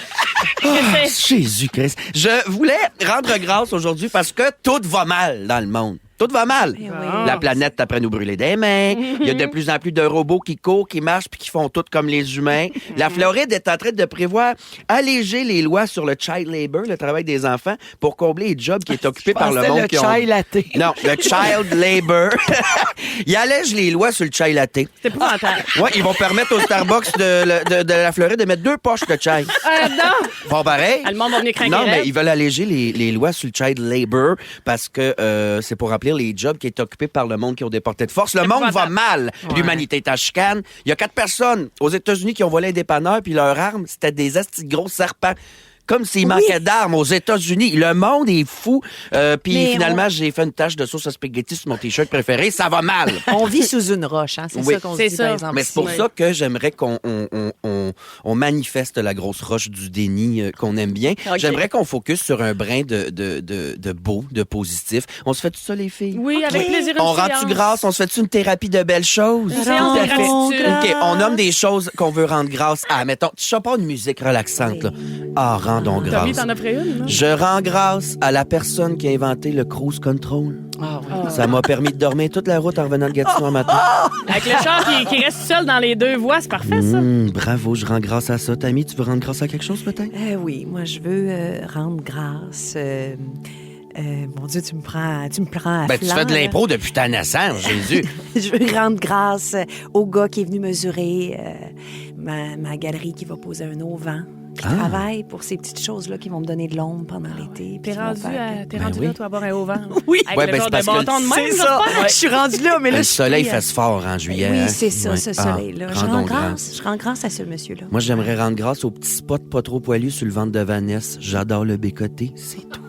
C'est- Jésus-Christ. Je voulais rendre grâce aujourd'hui parce que tout va mal dans le monde. Tout va mal. La planète est après nous brûler des mains. Il y a de plus en plus de robots qui courent, qui marchent puis qui font tout comme les humains. La Floride est en train de prévoir alléger les lois sur le child labor, le travail des enfants, pour combler les jobs qui est occupé par le monde. le chai latte. Non, le child labor. Ils allègent les lois sur le chai latte. C'est épouvantable. Ouais, ils vont permettre au Starbucks de la Floride de mettre 2 poches de chai. Non! Bon, pareil. Le monde va venir craquer Non, mais raide. ils veulent alléger les lois sur le child labor parce que c'est pour remplir les jobs qui est occupé par le monde qui ont déporté de force. Le monde va épouvantable. mal. L'humanité est en chicane. Il y a 4 personnes aux États-Unis qui ont volé un dépanneur puis leur arme, c'était des astis de gros serpents. Comme s'il manquait d'armes aux États-Unis. Le monde est fou. Puis Mais finalement, j'ai fait une tache de sauce à spaghetti sur mon T-shirt préféré. Ça va mal. On vit sous une roche, hein? C'est Oui. ça qu'on se C'est dit, ça. par exemple. Mais c'est pour Oui. ça que j'aimerais qu'on on manifeste la grosse roche du déni qu'on aime bien. OK. J'aimerais qu'on focus sur un brin de beau, de positif. On se fait tout ça, les filles? Oui, avec plaisir. une On rend-tu séance. grâce? On se fait-tu une thérapie de belles choses? Une séance de Tout à fait. gratitude. OK, on nomme des choses qu'on veut rendre grâce à. Mettons, tu chantes pas une musique relaxante, là. Ah, rendons Tommy, grâce. t'en as pris une, là? Je rends grâce à la personne qui a inventé le cruise control. Ah oui. Ça m'a permis de dormir toute la route en revenant de Gatineau un matin. Avec le char qui reste seul dans les deux voies, c'est parfait, ça. Bravo, je rends grâce à ça. Tammy, tu veux rendre grâce à quelque chose, peut-être? Oui, moi, je veux rendre grâce. Mon Dieu, tu me prends à Ben, tu flanc, fais de là. l'impro depuis ta naissance, Jésus. Je veux rendre grâce au gars qui est venu mesurer ma galerie qui va poser un auvent. Qui travaille pour ces petites choses-là qui vont me donner de l'ombre pendant l'été. puis T'es qui vont rendu, faire que- t'es Ben rendu oui. là, toi, à boire un auvent. Oui. Avec Ouais, le ben, genre c'est parce de que bâton de même, C'est ça. j'espère. Je suis rendue là, mais là, Le je suis soleil pris, fait fort en juillet. Oui, hein? c'est ça, Ouais. ce Ah, soleil-là. Je rendons rends grâce. Je rends grâce à ce monsieur-là. Moi, j'aimerais rendre grâce au petit spot pas trop poilu sur le ventre de Vanessa. J'adore le bécoté, c'est tout.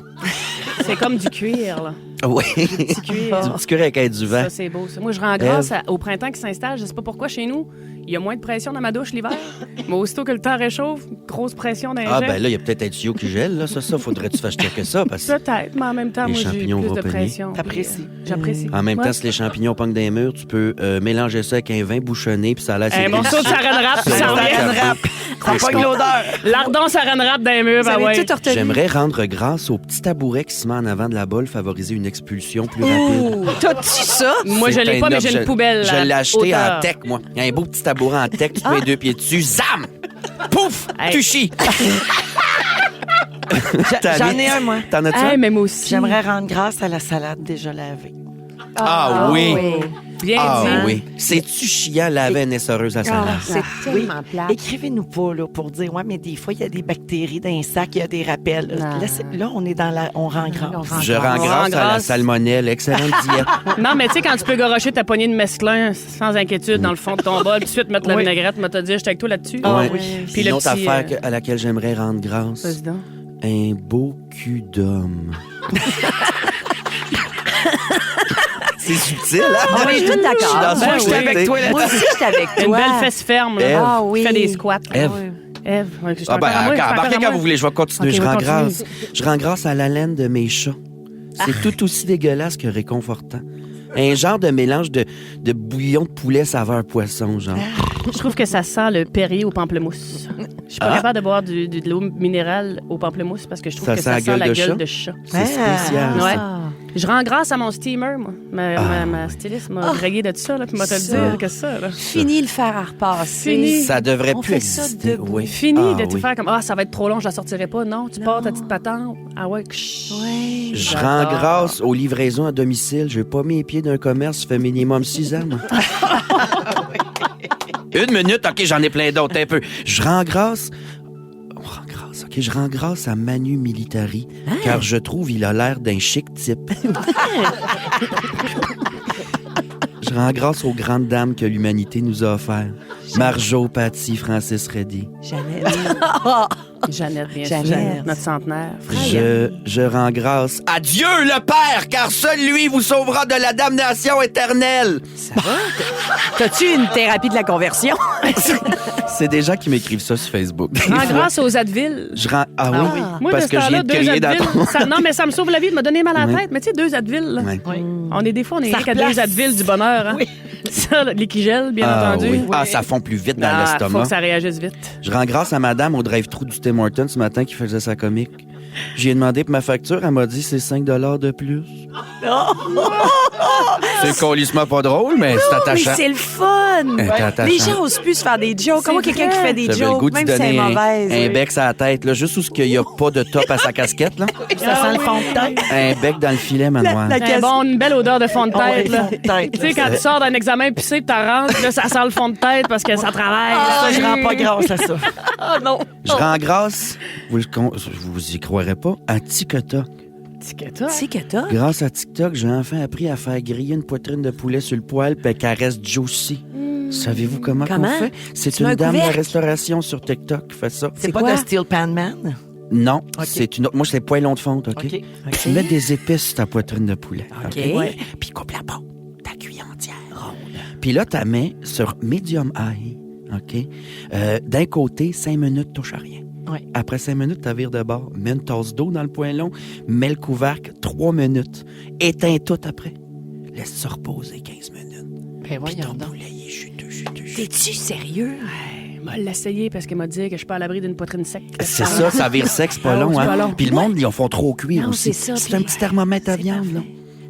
C'est comme du cuir, là. Oui. Du cuir. Du petit curé avec du vent. Ça, c'est beau. Ça. Moi, je rends grâce au printemps qui s'installe. Je sais pas pourquoi chez nous, il y a moins de pression dans ma douche l'hiver. Mais aussitôt que le temps réchauffe, grosse pression dans les Ah, jets. ben là, il y a peut-être un tuyau qui gèle, là. Ça, faudrait que tu fasses checker ça. Parce que Peut-être, mais en même temps, Les moi, j'ai champignons plus vont de pogner. pression. T'apprécies. Puis, j'apprécie. en même Ouais. temps, si les champignons pognent des murs, tu peux mélanger ça avec un vin bouchonné, puis ça a l'air... Un morceau de saran wrap, Ça ça va revient. faire rap. Ça C'est pogne ça. l'odeur. Lardon saran wrap dans les murs, Vous ben avez ouais. tout retenu. J'aimerais rendre grâce au petit tabouret qui se met en avant de la bolle, favoriser une expulsion plus rapide. T'as-tu ça? Moi, je C'est l'ai un pas, mais j'ai objet- une poubelle. Je à l'ai acheté hauteur. en tech, moi. Il y a un beau petit tabouret en tech, tu mets 2 pieds dessus, zam! Pouf! Hey. Tu chies! J'en ai un, moi. T'en as-tu Hey, un? mais moi aussi. J'aimerais rendre grâce à la salade déjà lavée. Ah oui! Bien Ah dit. oui. C'est-tu chiant laver une essoreuse à salade? C'est tellement plate. Écrivez-nous pas là, pour dire, ouais, mais des fois, il y a des bactéries dans les sacs, il y a des rappels. Là, on est dans la. On rend grâce. Je rends On grâce rend à la grâce. salmonelle. Excellente diète. Non, mais tu sais, quand tu peux gorocher ta poignée de mesclin sans inquiétude dans le fond de ton bol, puis tout de suite mettre la Oui. vinaigrette, m'a te dire, j'étais avec toi là-dessus. Ouais. Puis Une le autre petit, affaire à laquelle j'aimerais rendre grâce. vas-y donc. Un beau cul d'homme. C'est subtil, hein? On est tous Je suis d'accord. dans Ben ce oui. côté. avec toi, là. Moi aussi, je suis avec toi. Une belle fesse ferme, Ève. là. Ah oui. Fais des squats. Ève. Ève. Ouais, je suis Ah ben, encore à moi, je suis encore embarquez à quand moi. vous voulez, je vais continuer. Ok, je oui, rends continue. grâce. Je rends grâce à la laine de mes chats. C'est tout aussi dégueulasse que réconfortant. Un genre de mélange de bouillon de poulet saveur poisson, genre. Je trouve que ça sent le Perrier au pamplemousse. Je suis pas capable de boire de l'eau minérale au pamplemousse parce que je trouve Ça que sent ça la sent gueule la de gueule chat? de chat. C'est spécial. Ouais. ça. Je rends grâce à mon steamer, moi. Ma styliste m'a dragué de tout ça, là, puis m'a te le Ça. dire que ça, là. Fini le fer à repasser. Fini. Ça devrait On plus fait ça exister. debout. Oui. Fini Ah, de te oui. faire comme ça va être trop long, je la sortirai pas. Non, tu pars ta petite patente. Ah ouais, Ouais. Je rends grâce aux livraisons à domicile. J'ai pas mis les pieds d'un commerce, ça fait minimum 6 ans, moi. Une minute, OK, j'en ai plein d'autres, un peu. Je rends grâce... On rend grâce, OK, je rends grâce à Manu Militari, car je trouve il a l'air d'un chic type. Je rends grâce aux grandes dames que l'humanité nous a offertes. Marjo, Patty, Francis Reddy. Jamais. Jeannette, bien Jeannette. sûr. Notre centenaire. Je rends grâce à Dieu le Père, car seul lui vous sauvera de la damnation éternelle. T'as-tu une thérapie de la conversion? C'est des gens qui m'écrivent ça sur Facebook. En grâce aux Advil. Je rends... Ah oui? Moi, Parce de ce que je viens temps-là, de 2 crier dans Advil. ton... Non, mais ça me sauve la vie de me donner mal à la Oui. tête. Mais tu sais, 2 Advil. Là. Ouais. On est des fois, on est Ça rien qu'à replace. 2 Advil du bonheur. Hein? Ça, l'équigel, bien Ah, entendu. oui. Ah, ça fond plus vite dans Ah, faut l'estomac. que ça réagisse vite. Je rends grâce à madame au drive-thru du Tim Hortons ce matin qui faisait sa comique. J'ai demandé pour ma facture, elle m'a dit c'est 5 de plus. C'est colissement pas drôle, mais c'est Mais attachant. c'est le fun! C'est attachant. Les gens osent plus se faire des jokes. Comment quelqu'un qui fait des J'avais le jokes, goût de même lui si c'est donner mauvaise. un bec sur la tête, là, juste où il n'y a pas de top à sa casquette. Là. Ça sent le fond de tête. Un bec dans le filet, manoir. Une belle odeur de fond de Ah ouais, tête. là. fond de tête, Tu sais, quand tu sors d'un examen pissé et tu rentres, là, ça sent le fond de tête parce que ça travaille. Ça, je rends pas grâce à ça. Ah non. Je rends grâce, vous y croirez pas, à TikTok. Tu sais que t'as? Grâce à TikTok, j'ai enfin appris à faire griller une poitrine de poulet sur le poêle puis qu'elle reste juicy. Savez-vous comment Comment? on fait? C'est Tu mets une un dame de la couvercle? restauration sur TikTok qui fait ça. C'est pas quoi? de Steel Pan Man? Non, c'est une autre. Moi, c'est poêlon de fonte, OK? OK. Tu mets des épices sur ta poitrine de poulet. OK. Ouais. Puis coupe la peau, ta cuille entière. Puis là, tu la mets sur medium high, OK? D'un côté, 5 minutes, touche à rien. Ouais. Après 5 minutes, tu vires de bord. Mets une tasse d'eau dans le poêlon, mets le couvercle, 3 minutes. Éteins tout après. Laisse ça reposer 15 minutes. Ben Puis voyons ton donc. poulet, il est juteux. T'es-tu sérieux? Il m'a l'essayé parce qu'elle m'a dit que je suis pas à l'abri d'une poitrine sec. C'est ça, ça vire sec, c'est pas long, c'est hein? pas long. Puis le monde, ils en font trop cuire Non, aussi. c'est ça, C'est puis- un petit thermomètre à viande, là.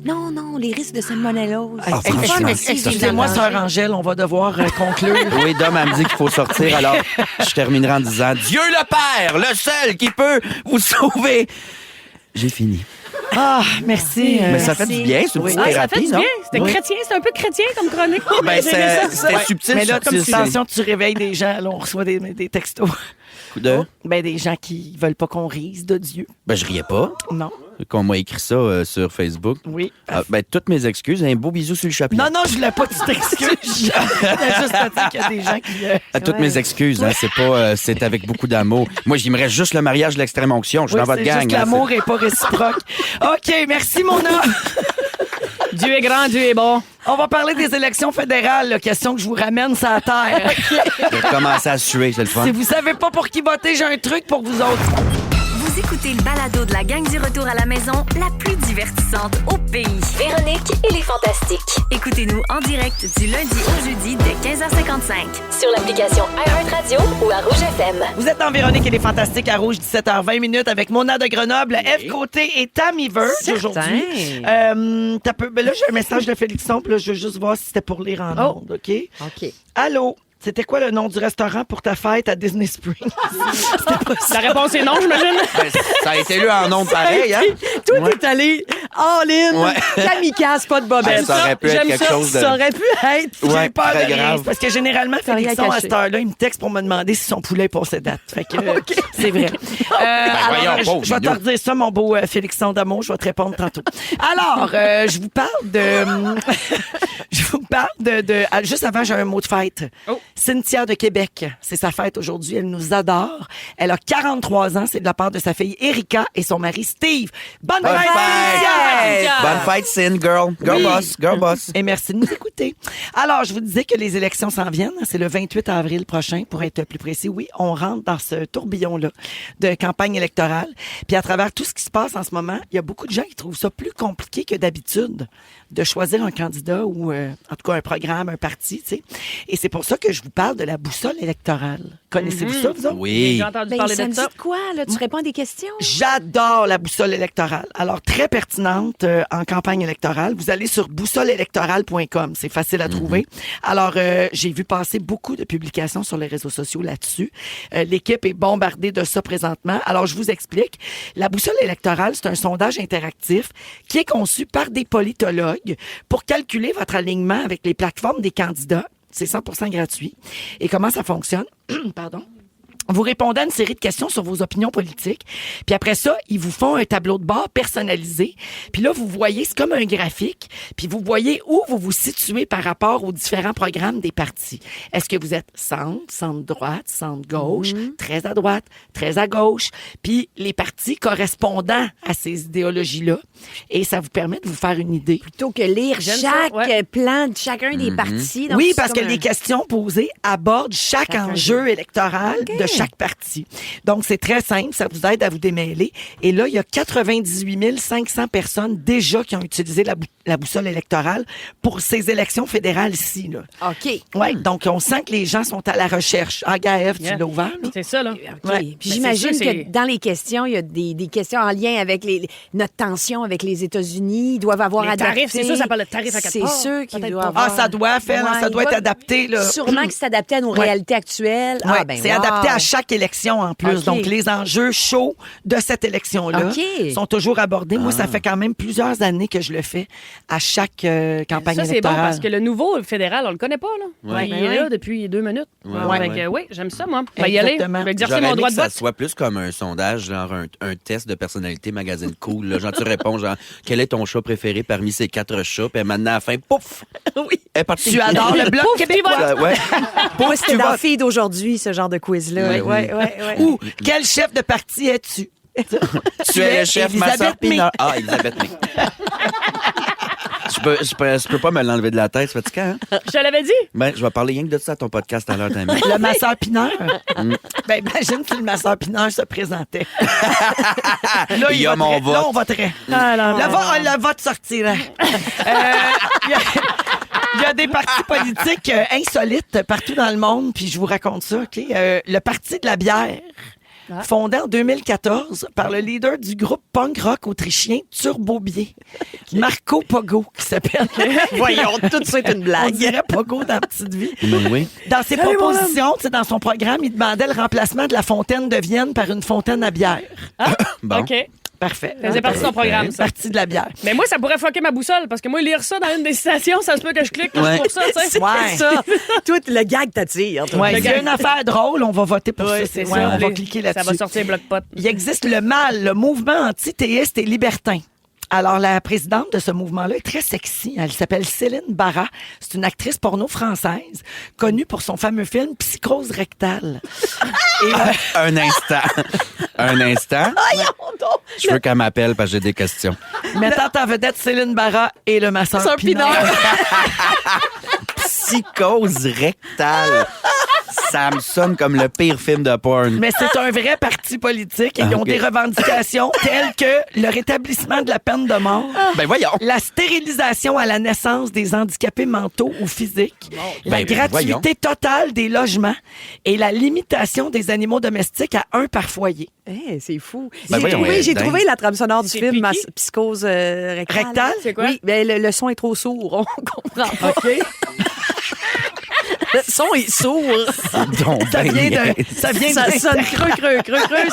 Non, les risques de salmonellose. Ah, franchement. Excusez-moi, sœur Angèle, on va devoir conclure. Oui, Dom, elle me dit qu'il faut sortir, alors je terminerai en disant Dieu le Père, le seul qui peut vous sauver. J'ai fini. Ah, merci. Mais ça fait du bien, c'est une petite Ah, ça thérapie, fait du non? bien. C'était chrétien, c'était un peu chrétien comme chronique. Ben, J'ai aimé ça. c'était subtil, Mais là, comme subtil, attention, tu réveilles des gens, là, on reçoit des textos. Coup de... Ben, des gens qui veulent pas qu'on rise de Dieu. Ben, je riais pas. Non. Qu'on m'a écrit ça sur Facebook. Oui. Ah, ben, toutes mes excuses. Un beau bisou sur le chapelet. Non, je voulais pas que tu t'excuses. Je voulais juste te dire qu'il y a des gens qui... À toutes mes excuses, hein, c'est pas, c'est avec beaucoup d'amour. Moi, j'aimerais juste le mariage de l'extrême onction. Je suis Oui, dans votre c'est gang. juste hein, l'amour est pas réciproque. OK, merci, Mona. Dieu est grand, Dieu est bon. On va parler des élections fédérales. Là. Question que je vous ramène sur la terre. J'ai commencé à suer, c'est le fun. Si vous savez pas pour qui voter, j'ai un truc pour vous autres. Vous écoutez le balado de la gang du retour à la maison, la plus divertissante au pays. Véronique et les Fantastiques. Écoutez-nous en direct du lundi au jeudi dès 15h55. Sur l'application iHeartRadio ou à Rouge FM. Vous êtes dans Véronique et les Fantastiques à Rouge, 17h20 avec Mona de Grenoble, F. Côté et Tammy Verge aujourd'hui. Ben là, j'ai un message de Félixon, puis là, je veux juste voir si c'était pour lire en ondes, OK? OK. Allô? C'était quoi le nom du restaurant pour ta fête à Disney Springs? La réponse est non, j'imagine. Ben, ça a été lu en ondes pareil, hein? Toi, Ouais. t'es allé all-in, Ouais. kamikaze, pas de bobette. Ça aurait pu être quelque chose de... Ça aurait pu être. Ouais, J'ai peur très de rien. grave. C'est parce que généralement, T'as rien Félixon, à caché. cette heure-là, il me texte pour me demander si son poulet passait date. Fait que c'est vrai. voyons, Alors, pauvre je vais te minou. redire ça, mon beau Félixon d'amour. Je vais te répondre tantôt. Alors, je vous parle de... je vous parle de... Juste avant, j'ai un mot de fête. Oh. Cynthia de Québec. C'est sa fête aujourd'hui. Elle nous adore. Elle a 43 ans. C'est de la part de sa fille Erika et son mari Steve. Bonne Bonne fête, fête! Cynthia! Bonne fête, Sin, girl. Girl Oui. boss, girl boss. Et merci de nous écouter. Alors, je vous disais que les élections s'en viennent. C'est le 28 avril prochain, pour être plus précis. Oui, on rentre dans ce tourbillon-là de campagne électorale. Puis à travers tout ce qui se passe en ce moment, il y a beaucoup de gens qui trouvent ça plus compliqué que d'habitude de choisir un candidat ou, en tout cas, un programme, un parti, tu sais. Et c'est pour ça que je vous parle de la boussole électorale. Connaissez-vous ça, vous autres? Oui. J'ai entendu Ben, parler ça de me ça. dit de quoi, là? Tu réponds à des questions? J'adore la boussole électorale. Alors, très pertinente en campagne électorale. Vous allez sur boussoleélectorale.com. C'est facile à trouver. Alors, j'ai vu passer beaucoup de publications sur les réseaux sociaux là-dessus. L'équipe est bombardée de ça présentement. Alors, je vous explique. La boussole électorale, c'est un sondage interactif qui est conçu par des politologues pour calculer votre alignement avec les plateformes des candidats. C'est 100% gratuit. Et comment ça fonctionne? Pardon? Vous répondez à une série de questions sur vos opinions politiques. Puis après ça, ils vous font un tableau de bord personnalisé. Puis là, vous voyez, c'est comme un graphique. Puis vous voyez où vous vous situez par rapport aux différents programmes des partis. Est-ce que vous êtes centre, centre-droite, centre-gauche, très à droite, très à gauche? Puis les partis correspondant à ces idéologies-là. Et ça vous permet de vous faire une idée. Plutôt que lire chaque plan de chacun des partis. Donc, Oui, c'est parce que comme les questions posées abordent chaque enjeu électoral de chaque parti. Donc, c'est très simple. Ça vous aide à vous démêler. Et là, il y a 98 500 personnes déjà qui ont utilisé la boussole électorale pour ces élections fédérales-ci. Là. OK. Ouais, donc, on sent que les gens sont à la recherche. Ah, Gaëv, tu l'as ouvert, là? C'est ça, là. OK. Ouais. Puis Ben, j'imagine c'est sûr, que dans les questions, il y a des questions en lien avec notre tension avec les États-Unis. Ils doivent avoir Les adapté. tarifs, c'est sûr, ça parle de tarifs à quatre C'est parts. sûr qu'ils Peut-être doivent pas. avoir. Ah, ça doit faire, là, ça doit être adapté. Là. Sûrement que c'est adapté à nos Ouais. réalités actuelles. Ouais, Ah, ben, c'est wow. adapté à chaque élection en plus. OK. Donc, les enjeux chauds de cette élection-là OK. sont toujours abordés. Moi, ça fait quand même plusieurs années que je le fais à chaque campagne Ça, c'est bon électorale. parce que le nouveau fédéral, on le connaît pas, là. Ouais. Il est là depuis 2 minutes. Fait que, oui, j'aime ça, moi. Ben, y aller. Exactement. Je vais exercer J'aurais mon aimé droit que de ça vote. soit plus comme un sondage, genre un test de personnalité magazine cool. Là. Genre, tu réponds, genre, quel est ton chat préféré parmi ces 4 chats? Puis maintenant, à la fin, pouf! Oui. Elle est partie. Tu adores le Bloc québécois. Ouais. Moi, c'était tu dans votes. Feed aujourd'hui, ce genre de quiz-là. Oui. Ouais. Ou quel chef de parti es-tu? Tu es le chef, ma soeur Elisabeth May. Pinard. Ah, Elisabeth May. Je peux pas me l'enlever de la tête, c'est fatigant, hein? Je te l'avais dit. Ben, je vais parler rien que de ça à ton podcast à l'heure, t'as mis. Le masseur Pineur. Ben, imagine si le masseur Pineur se présentait. Là, Il y a mon vote. Là, on voterait. Le vote sortirait. Il y a des partis politiques insolites partout dans le monde, puis je vous raconte ça. OK? Le Parti de la bière, fondé en 2014 par le leader du groupe punk rock autrichien Turbo Bier, Marco Pogo, qui s'appelle. Voyons, tout ça est une On blague. dirait Pogo dans Petite Vie. Ben oui. Dans ses propositions, tu sais, dans son programme, il demandait le remplacement de la fontaine de Vienne par une fontaine à bière. Bon. OK. Parfait. Ça faisait partie de son programme, ça. Partie de la bière. Mais moi, ça pourrait fucker ma boussole parce que moi, lire ça dans une des citations, ça se peut que je clique Ouais. pour ça, tu sais. Ouais. C'est ça. Tout le gag t'attire. toi. Ouais, Le il y a gars- une affaire drôle, on va voter pour Ouais, ça. c'est Ouais, ça. on va Les- cliquer Ça là-dessus. va sortir bloc-pot. Il existe le MAL, le mouvement antithéiste et libertin. Alors, la présidente de ce mouvement-là est très sexy. Elle s'appelle Céline Barra. C'est une actrice porno française, connue pour son fameux film Psychose rectale. Et, Un instant. Un instant. Je veux qu'elle m'appelle parce que j'ai des questions. mettant en vedette Céline Barra et le masseur C'est un Pinard. Psychose rectale. Ça me sonne comme le pire film de porn. Mais c'est un vrai parti politique et ils ont ok. des revendications telles que le rétablissement de la peine de mort, Ben voyons. la stérilisation à la naissance des handicapés mentaux ou physiques, la Ben, gratuité voyons. totale des logements et la limitation des animaux domestiques à 1 par foyer. C'est fou. Ben J'ai voyons, trouvé, j'ai dingue. trouvé la trame sonore du C'est film, piqué? ma psychose rectale. Rectale? C'est quoi? Oui, mais le son est trop sourd. On comprend pas. OK? Le son est sourd. Donc, Ça ben, vient de... Ça vient Ça de... sonne creux.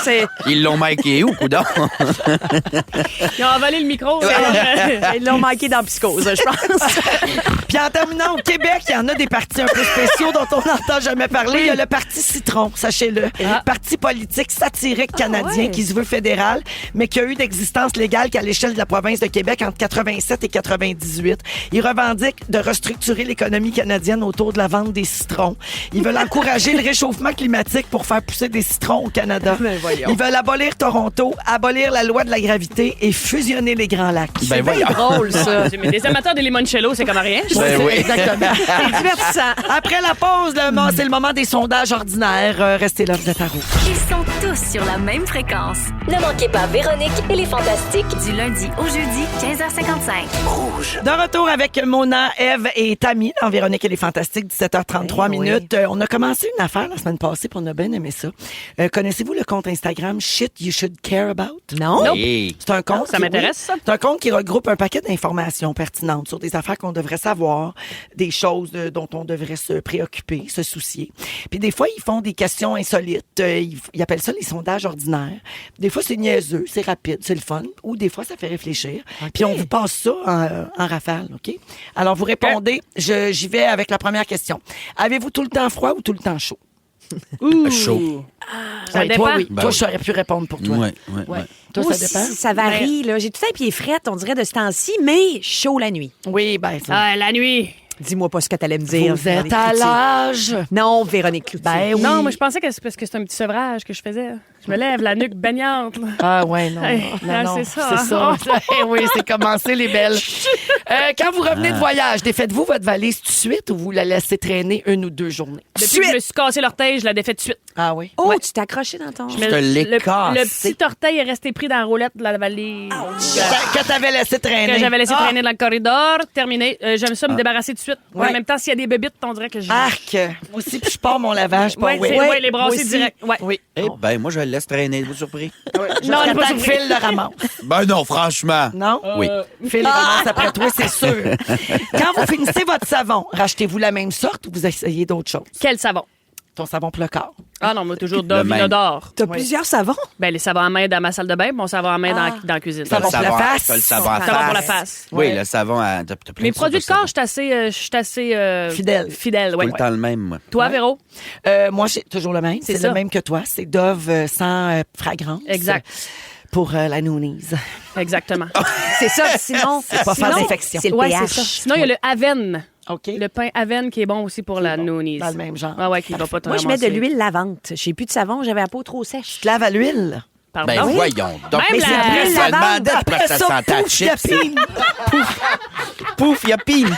C'est... Ils l'ont marqué où, coudon? Ils ont avalé le micro. Ils l'ont manqué dans Psychose, je pense. Puis en terminant, au Québec, il y en a des partis un peu spéciaux dont on n'entend jamais parler. Il y a le Parti Citron, sachez-le. Parti politique satirique canadien ouais. qui se veut fédéral, mais qui a eu d'existence légale qu'à l'échelle de la province de Québec entre 87 et 98. Ils revendiquent de restructurer l'économie canadienne autour de la vente des citrons. Ils veulent encourager le réchauffement climatique pour faire pousser des citrons au Canada. Ben voyons. Ils veulent abolir Toronto, abolir la loi de la gravité et fusionner les Grands Lacs. Ben voyons. Drôle, ça. Mais des amateurs de limoncello, c'est comme rien. Ben oui. Exactement. C'est divertissant. Après la pause, c'est le moment des sondages ordinaires. Restez là, vous êtes à rouge. Ils sont tous sur la même fréquence. Ne manquez pas Véronique et les Fantastiques. Du lundi au jeudi, 15h55. De retour avec Mona, Eve et Tammy dans Véronique et les Fantastiques, 17h33 oui. minutes. On a commencé une affaire la semaine passée, puis on a bien aimé ça. Connaissez-vous le compte Instagram Shit You Should Care About? Non? Hey. C'est un compte. Ça m'intéresse, ça. C'est un compte qui regroupe un paquet d'informations pertinentes sur des affaires qu'on devrait savoir, des choses dont on devrait se préoccuper, se soucier. Puis des fois, ils font des questions insolites. Ils appellent ça les sondages ordinaires. Des fois, c'est niaiseux, c'est rapide, c'est le fun. Ou des fois, ça fait réfléchir. Puis on vous passe ça en rafale, OK? Alors, vous répondez. J'y vais avec la première question. Avez-vous tout le temps froid ou tout le temps chaud? Chaud. Ça Ouais, dépend. toi, oui. Ben Toi, oui. j'aurais pu répondre pour toi. Ouais. Toi, Moi ça aussi, dépend? ça varie. Là. J'ai tout un pied fret, on dirait, de ce temps-ci, mais chaud la nuit. Oui, ben ça. Ah, la nuit. Dis-moi pas ce que t'allais me dire. Vous êtes Véronique à Cloutier. l'âge. Non, Véronique Cloutier. Ben oui. Non, moi, je pensais que c'est parce que c'est un petit sevrage que je faisais. Je me lève, la nuque baignante. là. Ah ouais, non. Hey, non, c'est ça. C'est ça. Eh oui, c'est commencé, les belles. Quand vous revenez de voyage, défaites-vous votre valise tout de suite ou vous la laissez traîner 1 ou 2 journées? Depuis que je me suis cassé l'orteil, je la défait tout de suite. Ah oui? Oh, Ouais. tu t'es accroché dans ton... Je te l'ai le cassé. petit orteil est resté pris dans la roulette de la valise. Que t'avais laissé traîner. Que j'avais laissé traîner dans le corridor. Terminé. J'aime ça me débarrasser tout de suite. Ouais. En même temps, s'il y a des bébites, on dirait que je... Arc. Moi aussi, puis je pars mon lavage. Ouais, oui. c'est- ouais, les brasser Moi aussi. direct. Ouais. Oui. Eh ben, moi, je le laisse traîner. Vous surpris? Non, Jusqu'à elle est pas temps que surprise. Phil le ramasse. Ben non, franchement. Non? Oui. Phil le ramasse après toi, c'est sûr. Quand vous finissez votre savon, rachetez-vous la même sorte ou vous essayez d'autres choses? Quel savon? Ton savon pour le corps. Ah non, moi, toujours Le Dove même. Inodore. T'as plusieurs savons? Ben, les savons à main dans ma salle de bain, mon savon à main dans la cuisine. Savon pour la face. T'as le savon à Savon pour la face. face. Oui, Ouais. le savon à... t'as plein Mes de produits de sortes corps, je suis assez Fidèle. Fidèle, Tout ouais. le temps le même, moi. Toi, Véro? Moi, j'ai toujours le même. C'est C'est ça. le même que toi. C'est Dove sans fragrance. Exact. Pour la nounise. Exactement. C'est ça, sinon... pas faire sinon, d'infection. C'est le Ouais, pH. c'est ça. Sinon, il y a le Aven. OK. Le pain Aven qui est bon aussi pour la nounise. Dans le même genre. Ah ouais, qui va pas te Moi, je mets de ramasser. l'huile lavante. J'ai plus de savon, j'avais la peau trop sèche. Tu te laves à l'huile. Pardon? Ben voyons. Donc, Même c'est la- après, l'huile ça lavande, demandait pourquoi ça sentait à pouf, y a chips. pine. Pouf, il y a pine.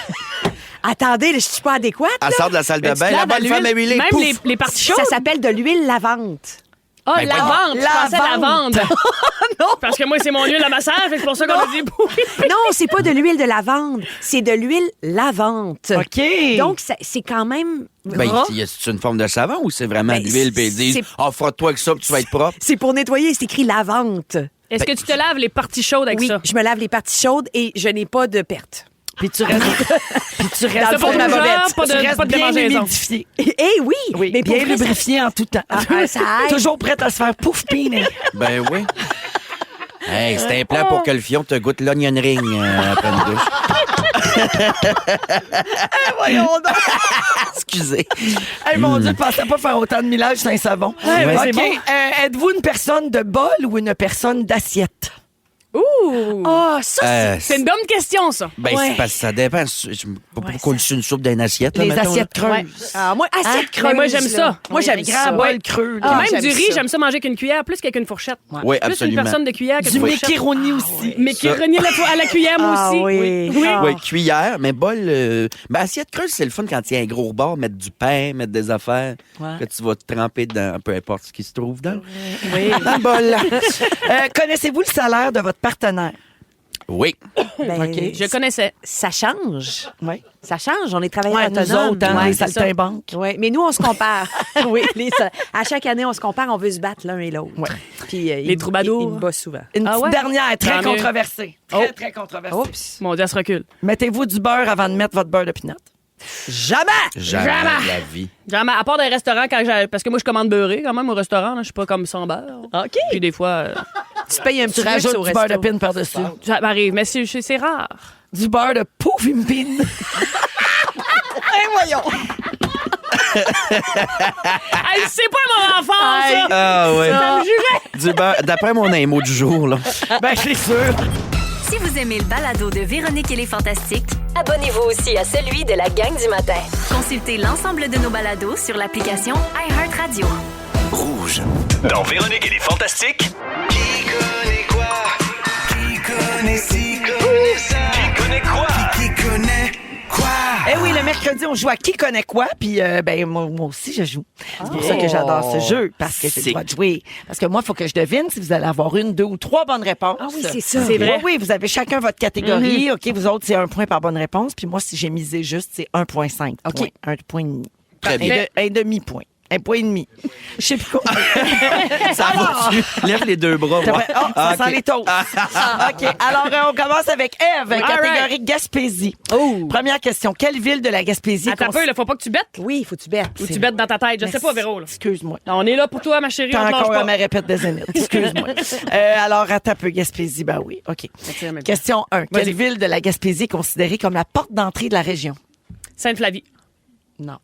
Attendez, je suis pas adéquate. Elle sort de la salle de Ben, tu bain. te La laves à bonne femme est l'huile, huilée. Même Pouf. les parties chaudes. Ça s'appelle de l'huile lavante. Ah, Ben, lavande. Je pensais lavande. lavande. Non. Parce que moi, c'est mon huile à massage, c'est pour ça qu'on a dit oui. Non, c'est pas de l'huile de lavande, c'est de l'huile lavante. OK. Donc, c'est quand même... Ben, gras. c'est une forme de savon ou c'est vraiment Ben, de l'huile? Puis ils disent, c'est- frotte-toi avec ça, puis tu vas être propre. C'est pour nettoyer, c'est écrit lavante. Est-ce que tu te laves les parties chaudes avec Oui, ça? je me lave les parties chaudes et je n'ai pas de perte. Puis tu restes, Dans le fond de ma rougeur, bobette. pas de- tu restes pas de bien démangeaison. humidifié. Eh oui, Oui, mais pour bien vrai, ça- lubrifié en tout temps. ça aide. Toujours prête à se faire pouf piner. Ben oui. Hey, c'est un plan pour que le fion te goûte l'onion ring après une douche. Voyons donc. Excusez. Hey, mon Dieu, pensez pas faire autant de millage sur un savon. Ouais, OK. c'est bon. Êtes-vous une personne de bol ou une personne d'assiette? Ouh! Ah, ça, C'est une bonne question, ça. Ben, Ouais. c'est parce que ça dépend. Je peux pas coller sur une soupe d'une assiette. là, Les mettons, assiettes là. creuses. Ouais. Ah, moi, assiette creuse. Mais moi, j'aime là. ça. Moi, j'aime Les ça. grands bols Ouais. creux. Ah, Même j'aime du riz, ça. j'aime ça manger avec une cuillère plus qu'avec une fourchette. Oui, Plus une absolument. personne de cuillère que Du de fourchette. macaroni aussi. Mais qui renie à la cuillère, moi Ah aussi. oui. Oui. Ah. Oui, cuillère, mais bol. Ben, assiette creuse, c'est le fun quand il y a un gros rebord, mettre du pain, mettre des affaires que tu vas te tremper dans peu importe ce qui se trouve dans. Oui. Dans le bol. Connaissez-vous le salaire de votre partenaire? Oui. Ben, OK. Je connaissais. ça change. Oui. Ça change. On est travailleurs Ouais, nous autonomes. autres, hein, Ouais, les c'est ça. saltimbanques. Oui, mais nous, on se compare. Oui, à chaque année, on se compare, on veut se battre l'un et l'autre. Ouais. Puis, Les troubadours. Il me bat souvent. Une Ah petite ouais? dernière, très Tant mieux. controversée. Très controversée. Oups. Mon Dieu, elle se recule. Mettez-vous du beurre avant de mettre votre beurre de pinot. Jamais! Jamais de la vie. Jamais, à part dans les restaurants, parce que moi, je commande beurré quand même au restaurant. Là, je suis pas comme sans beurre. OK. Puis des fois, Tu payes un Tu petit luxe rajoutes au du beurre de resto. pin par-dessus. ça m'arrive. Mais c'est rare. Du beurre de pouf une pine. voyons. Hey, c'est pas mon enfant, ça! Ah ouais. Ça me jurait. Du beurre. D'après mon mot du jour, là. Ben, c'est sûr. Si vous aimez le balado de Véronique et les Fantastiques, Abonnez-vous aussi à celui de la gang du matin. consultez l'ensemble de nos balados sur l'application iHeartRadio. Rouge. Dans Véronique et les Fantastiques. Qui connaît quoi? Qui connaît ci? Qui connaît ça? Qui connaît quoi? Qui connaît quoi? Eh oui, le mercredi, on joue à Qui connaît quoi? Puis, ben, moi aussi, je joue. C'est pour ça que j'adore ce jeu, parce que j'ai le droit de jouer. Parce que moi, il faut que je devine si vous allez avoir 1, 2 ou 3 bonnes réponses. Ah oui, c'est ça. C'est vrai. Oui, vous avez chacun votre catégorie. OK, vous autres, c'est 1 point par bonne réponse. Puis moi, si j'ai misé juste, c'est 1,5. OK. 1 point et demi. Très bien. Un demi-point. 1 point et demi. Je sais plus quoi. Ça va-tu? Lève les deux bras. Ça moi. va- oh, ça Ah, sent ok. les toasts. OK. Alors, on commence avec Ève, catégorie Gaspésie. Première question. Quelle ville de la Gaspésie... Attends un peu, il faut pas que tu bêtes. Oui, faut que tu bêtes. Ou tu bêtes dans ta tête. Je sais pas, Véro. Là. Excuse-moi. On est là pour toi, ma chérie. T'es On te lâche encore pas. à ma répète des Zénith. Excuse-moi. Alors, attends un peu, Gaspésie. Ben oui, OK. en même temps. Question 1. Quelle Vas-y. ville de la Gaspésie est considérée comme la porte d'entrée de la région? Sainte-Flavie. Non.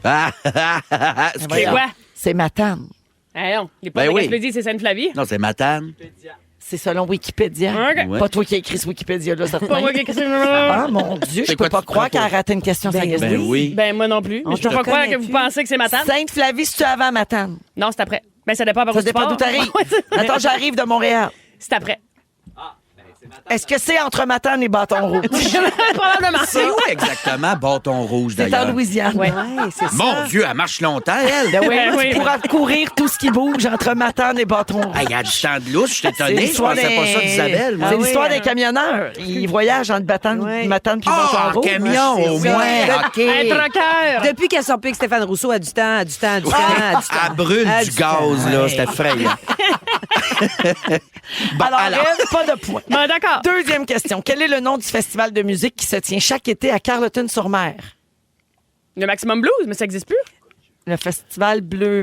C'est quoi? C'est Matane. Eh non, les portes Ben de oui. Gaspésie, c'est Sainte-Flavie. Non, c'est Matane. C'est selon Wikipédia. OK. Ouais. Pas toi qui as écrit ce Wikipédia, là, certain. Pas moi qui ai écrit ça. Ah, mon Dieu, je C'est peux quoi pas tu croire prends qu'elle a pour- raté une question sur Ben Gaspésie. Ben oui. Ben, moi non plus. On Je peux te pas croire que reconnaît-tu? vous pensez que c'est Matane. Sainte-Flavie, c'est-tu avant Matane? Non, c'est après. Ben, ça dépend par où Ça tu dépend pars. d'où t'arrives. Ouais, c'est- Attends, j'arrive de Montréal. C'est après. Est-ce que c'est entre Matane et Bâton Rouge? Probablement. C'est où exactement Bâton Rouge, C'est en d'ailleurs? Louisiane. Ouais, c'est ça. Mon Dieu, elle marche longtemps, elle. Ben oui, Ben oui. tu pourras courir tout ce qui bouge entre Matane et Bâton Rouge. Hey, il y a du temps de lousse, je suis étonné. Je l'histoire pensais pas ça des- d'Isabelle, moi. C'est oui, l'histoire hein. des camionneurs. Ils voyagent entre Matane Ouais. Matane puis Ah, Bâton en Rouge. camion, au c'est ça. moins. OK. Un troqueur. Depuis qu'elle sort plus avec Stéphane Rousseau, elle a du temps, elle a du temps, elle a du temps, elle a du temps. Elle brûle Elle a du temps. gaz, là. C'était effrayant. Bon, Alors, elle, pas de point. Ben, d'accord. Deuxième question. Quel est le nom du festival de musique qui se tient chaque été à Carleton-sur-Mer? Le Maximum Blues, mais ça existe plus. Le festival bleu.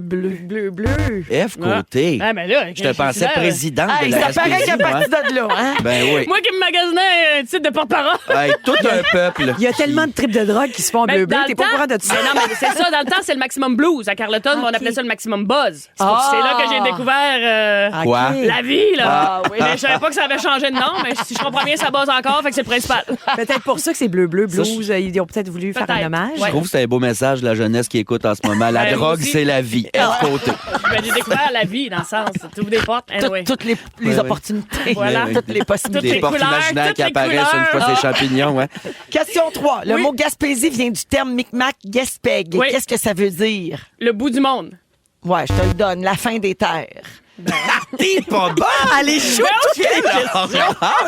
F côté. Ah, ben là, Je te pensais présidente Hey, de la ça paraît Gaspésie, qu'à moi. partir de là, hein? Ben oui. Moi qui me magasinais un titre de porte-parole. Hey, tout un peuple. Il y a tellement de tripes de drogue qui se font en Ben, bleu-bleu, dans t'es le pas au temps- courant de ça. Ben non, mais c'est ça. Dans le temps, c'est le Maximum Blues. À Carleton, mais on appelait ça le Maximum Buzz. Ah! C'est là que j'ai découvert Quoi? la vie, là. Ah, oui. Mais je savais pas que ça avait changé de nom, mais si je comprends bien, ça buzz encore, fait que c'est le principal. Peut-être pour ça que c'est bleu-bleu, blues. Ils ont peut-être voulu faire un Peut-être. hommage. Je trouve que c'est un beau message de la jeunesse qui écoute en ce moment. La Ben, moi drogue, aussi. c'est la vie. F côté. Ben, j'ai découvert la vie, dans le sens. Tu ouvres des portes, anyway. Toutes les Ouais, opportunités. Voilà. Toutes les possibilités. Toutes Des portes couleurs, imaginaires toutes qui les apparaissent une fois couleurs. ces champignons, ouais. Question 3. Le Oui. mot Gaspésie vient du terme Micmac Gaspeg. Oui. Qu'est-ce que ça veut dire? Le bout du monde. Ouais, je te le donne. La fin des terres. T'es pas bon! Allez, chou!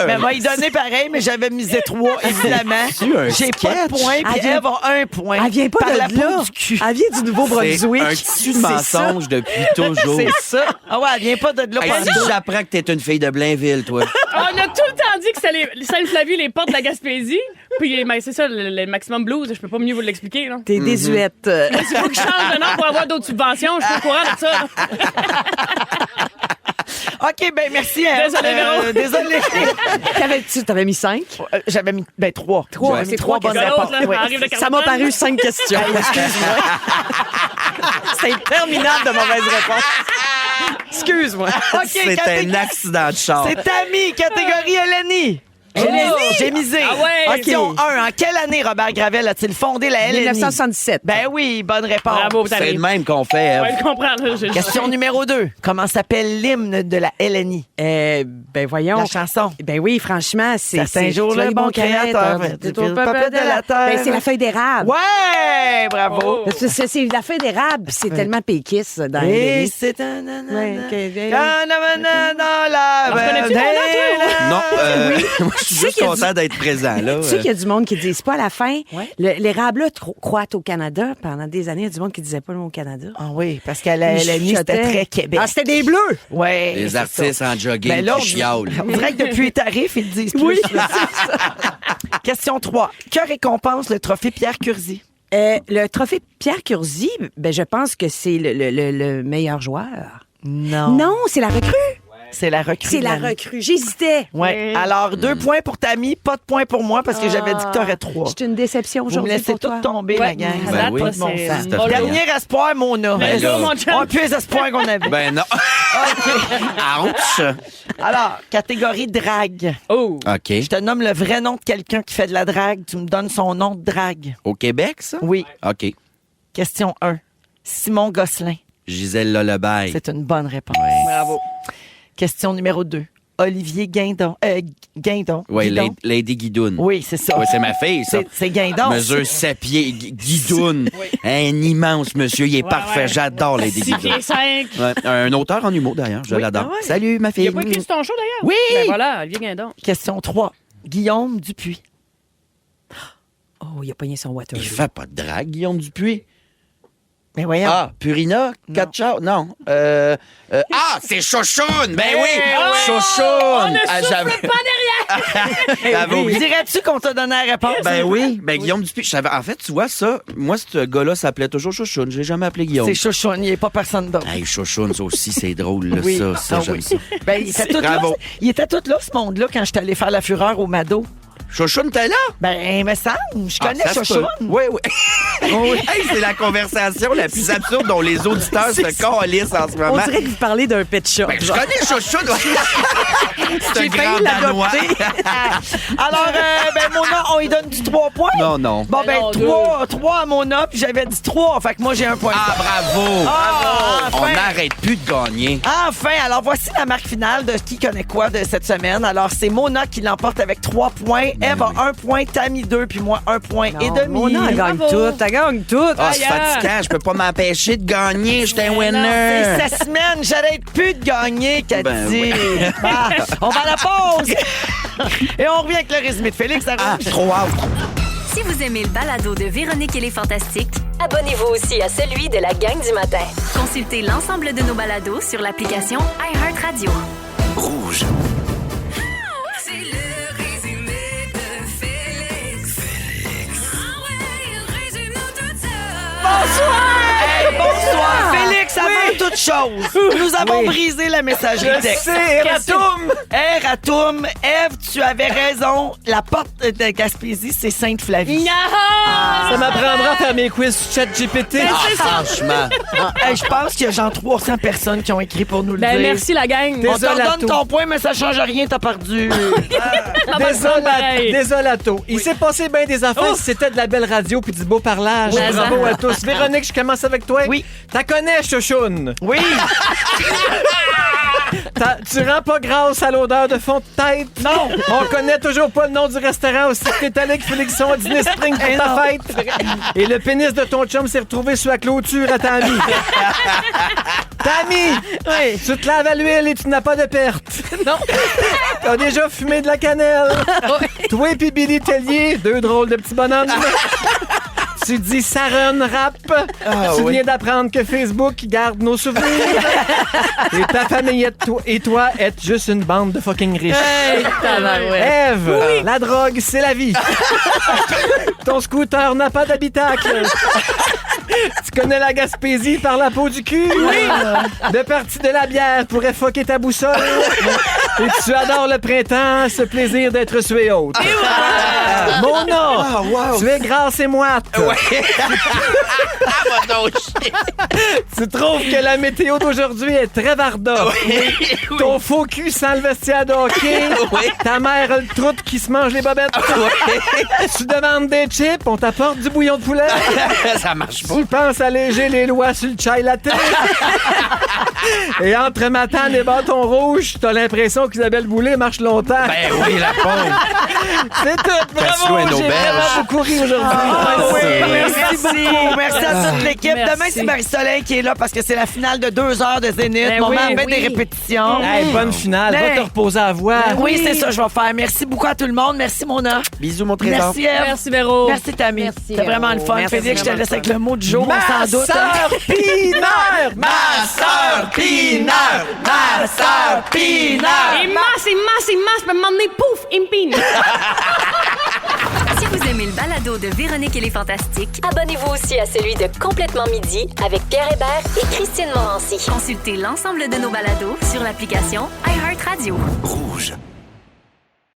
Mais moi, il donnait pareil, mais j'avais misé 3, évidemment. C'est-tu un J'ai pas sketch? de point, puis Elle vient- Ève a un point. Elle vient pas par de la là. peau du cul. Elle vient du C'est Nouveau-Brunswick. un tissu de C'est mensonge depuis toujours. C'est ça. Ah ouais, elle vient pas de là. Hey, si pantoute. j'apprends que t'es une fille de Blainville, toi. On a tout le temps dit que c'était les Sainte-Flavie, les portes de la Gaspésie. Puis, ben, c'est ça, le Maximum Blues. Je peux pas mieux vous l'expliquer, là. T'es désuète. S'il faut que je change de nom pour avoir d'autres subventions, je suis au courant de ça. OK, ben merci. Ève. Désolé, Véro. Désolé. T'avais mis 5? J'avais mis 3. Trois, J'avais c'est mis 3 trois bonnes questions. réponses. L'autre, là, Oui. arrive de Ça m'a Carleton. paru 5 questions. Excuse-moi. C'est interminable de mauvaises réponses. Excuse-moi. OK, C'est un accident de char. C'est Tammy, catégorie LNI. J'ai misé. Ah ouais. Question 1. En quelle année Robert Gravel a-t-il fondé la LNI? 1977. Ben oui, bonne réponse. Bravo, C'est Tammy. le même qu'on fait, Ève. Ouais, je comprends. Là, Question numéro 2. Comment s'appelle l'hymne de la LNI? Ben voyons. La chanson. Ben oui, franchement, c'est... Certains jours, Soyez le bon créateur, c'est tout le peuple de la terre. Ben, c'est la feuille d'érable. Ouais, bravo. Parce que c'est la feuille d'érable, puis c'est tellement péquiste dans Et les... c'est un nanana. Ouais, ok, bien. Nanana dans la reconnais-tu ton nom, toi? Non, moi, je suis sais juste qu'il y a content d'être présent, là. Tu sais qu'il y a du monde qui ne disent pas à la fin. Ouais. L'érable là croît au Canada. Pendant des années, il y a du monde qui ne disait pas le mot Canada. Ah oui, parce qu'à la LNI, c'était chuchotait. très Québec. Ah, c'était des bleus! Ouais. Les c'est artistes ça. en jogging Ben là, qui chiolent. on dirait que depuis les tarifs, ils le disent plus. Oui. là. Question 3. Que récompense le trophée Pierre Curzi? Le trophée Pierre Curzi, ben, je pense que c'est le meilleur joueur. Non. Non, c'est la recrue. C'est la recrue. C'est de la l'année. recrue. J'hésitais. Ouais. Alors, 2 points pour Tammy, pas de points pour moi parce que j'avais dit que t'aurais 3. C'est une déception Vous me aujourd'hui laissez pour toi. tout tomber, la gang. à Ben date, oui. là, Bon c'est sang. mollo. Dernier espoir, Mona. Ben là. mon chum. On a plus les espoirs qu'on avait. Ben non. Ouch. Alors, catégorie drague. Oh. OK. Je te nomme le vrai nom de quelqu'un qui fait de la drague. Tu me donnes son nom de drague. Au Québec, ça? Oui. OK. Question 1. Simon Gosselin. Gisèle Lullaby. C'est une bonne réponse. Bravo. Question numéro 2. Olivier Guindon. Guindon. Oui, Guidon. Lady Guidoune. Oui, c'est ça. Oui, c'est ma fille, ça. C'est Guindon. Mesure 7 pieds. Guidoune. Un immense monsieur. Il est parfait. ouais. J'adore Lady 6 Guidoune. pieds 5. Ouais, un auteur en humour, d'ailleurs. Je l'adore. ah ouais. Salut, ma Il fille. a pas écrit sur ton show, d'ailleurs? Oui. Ben voilà, Olivier Guindon. Question 3. Guillaume Dupuis. Oh, il a pogné son Waterloo. Il fait pas de drague, Guillaume Dupuis. Mais voyons. Ah, Purina? Katcha? Non. C'est Chouchoune! Ben oui! Chouchoune! On ne Ah, souffle j'avais- pas derrière! j'avais oublié. Dirais-tu qu'on t'a donné la réponse? Ben oui, ben Guillaume Dupuis. Je savais, en fait, tu vois ça, moi, ce gars-là s'appelait toujours Chouchoune. Je l'ai jamais appelé Guillaume. C'est chouchoune, il n'est pas personne d'autre. Hey, Chouchoune, ça aussi, c'est drôle, là, ça, Ah j'aime oui. ça. Ben, il était tout là, Bravo. il était tout là, ce monde-là, quand j'étais allé faire la fureur au Mado. Chouchoune, t'es là? Ben, me semble. Je connais ça se Chouchoune. peut. Oui, oui. Oui. Hey, c'est la conversation la plus absurde dont les auditeurs se calissent en ce moment. On dirait que vous parlez d'un pet shop. Ben, je connais Chouchoune. C'est un J'ai grand failli Danois. l'adopter. Alors, Mona, on lui donne du 3 points? Non. Bon, ben, non, 3 à Mona, puis j'avais dit 3. Fait que moi, j'ai un point. Ah, bravo. On Enfin. n'arrête plus de gagner. Enfin, alors voici la marque finale de Qui connaît quoi de cette semaine. Alors, c'est Mona qui l'emporte avec 3 points. Eve a 1 point, Tammy 2, puis moi 1 point et demi. Mona, elle gagne Bravo. tout. Elle gagne tout. Ah, c'est fatigant. Je peux pas m'empêcher de gagner. J'étais un winner. C'est cette semaine, j'arrête plus de gagner, Cathy. Ben oui. Ah, on va à la pause. Et on revient avec le résumé de Félix. Ah, trop out. Si vous aimez le balado de Véronique et les Fantastiques, Abonnez-vous aussi à celui de la gang du matin. consultez l'ensemble de nos balados sur l'application iHeartRadio. Rouge. C'est le résumé de Félix. Hey, bonsoir. Félix, avant toute chose, nous avons brisé la messagerie texte. Ratoum! Hey, Ratoum, Ève, tu avais raison. La porte de Gaspésie, c'est Sainte-Flavie. Ça m'apprendra à faire mes quiz sur ChatGPT. Franchement. Hey, je pense qu'il y a genre 300 personnes qui ont écrit pour nous le Ben, dire. merci, la gang. On te Désolato. redonne ton point, mais ça change rien, t'as perdu. pareil. Désolato. Il s'est passé bien des affaires si c'était de la belle radio puis du beau parlage. Oui. Bravo à tous. Véronique, je commence avec toi. Oui. T'as connais, Chouchoune. Oui. Tu rends pas grâce à l'odeur de fond de tête. Non. On connaît toujours pas le nom du restaurant aussi que t'es allé avec Félixon à Disney Spring pour ta fête. Et le pénis de ton chum s'est retrouvé sur la clôture à Tammy. Tammy! Oui. Tu te laves à l'huile et tu n'as pas de perte. Non. T'as déjà fumé de la cannelle. Toi et puis Billy Tellier, deux drôles de petits bonhommes. Tu dis Saron rap. Tu oui. viens d'apprendre que Facebook garde nos souvenirs. Et ta famille et toi êtes juste une bande de fucking riches. Ève, la drogue, c'est la vie. Ton scooter n'a pas d'habitacle. Tu connais la Gaspésie par la peau du cul? Oui. De partie de la bière pourrait fucker ta boussole. Et tu adores le printemps, ce plaisir d'être sué haute. Mona, tu es grasse et moite. Tu trouves que la météo d'aujourd'hui est très varda. Ton faux cul sent le vestiaire de hockey. Ta mère a le troute qui se mange les bobettes. Tu demandes des chips, on t'apporte du bouillon de poulet. Ça marche pas. Tu penses alléger les lois sur le chai latte. Et entre Matane et Bâton Rouge, t'as l'impression qu'Isabelle Boulay marche longtemps. Ben oui, la pauvre. C'est tout. Fais-tu Bravo, un j'ai auberge? vraiment beaucoup ri aujourd'hui. Merci beaucoup. Merci à toute l'équipe. Merci. Demain, c'est Marie-Soleil qui est là parce que c'est la finale de 2 heures de Zénith. Ben Maman oui, fait oui. des répétitions. Hey, bonne finale. Va Ben, te reposer à la voix. Oui, c'est ça que je vais faire. Merci beaucoup à tout le monde. Merci, Mona. Bisous, mon trésor. Merci, Ève. Merci, Véro. Merci, Tammy. Merci, C'était vraiment le fun. Merci, Félix, je te vraiment laisse le avec le mot du jour, Ma on s'en doute. hein. sœur Pinard! Ma sœur Pinard! Ma sœur Pinard! Il masse, puis m'emmener, pouf, il me pine. Si vous aimez le balado de Véronique et les Fantastiques, Abonnez-vous aussi à celui de Complètement Midi avec Pierre Hébert et Christine Morancy. consultez l'ensemble de nos balados sur l'application iHeartRadio. Rouge.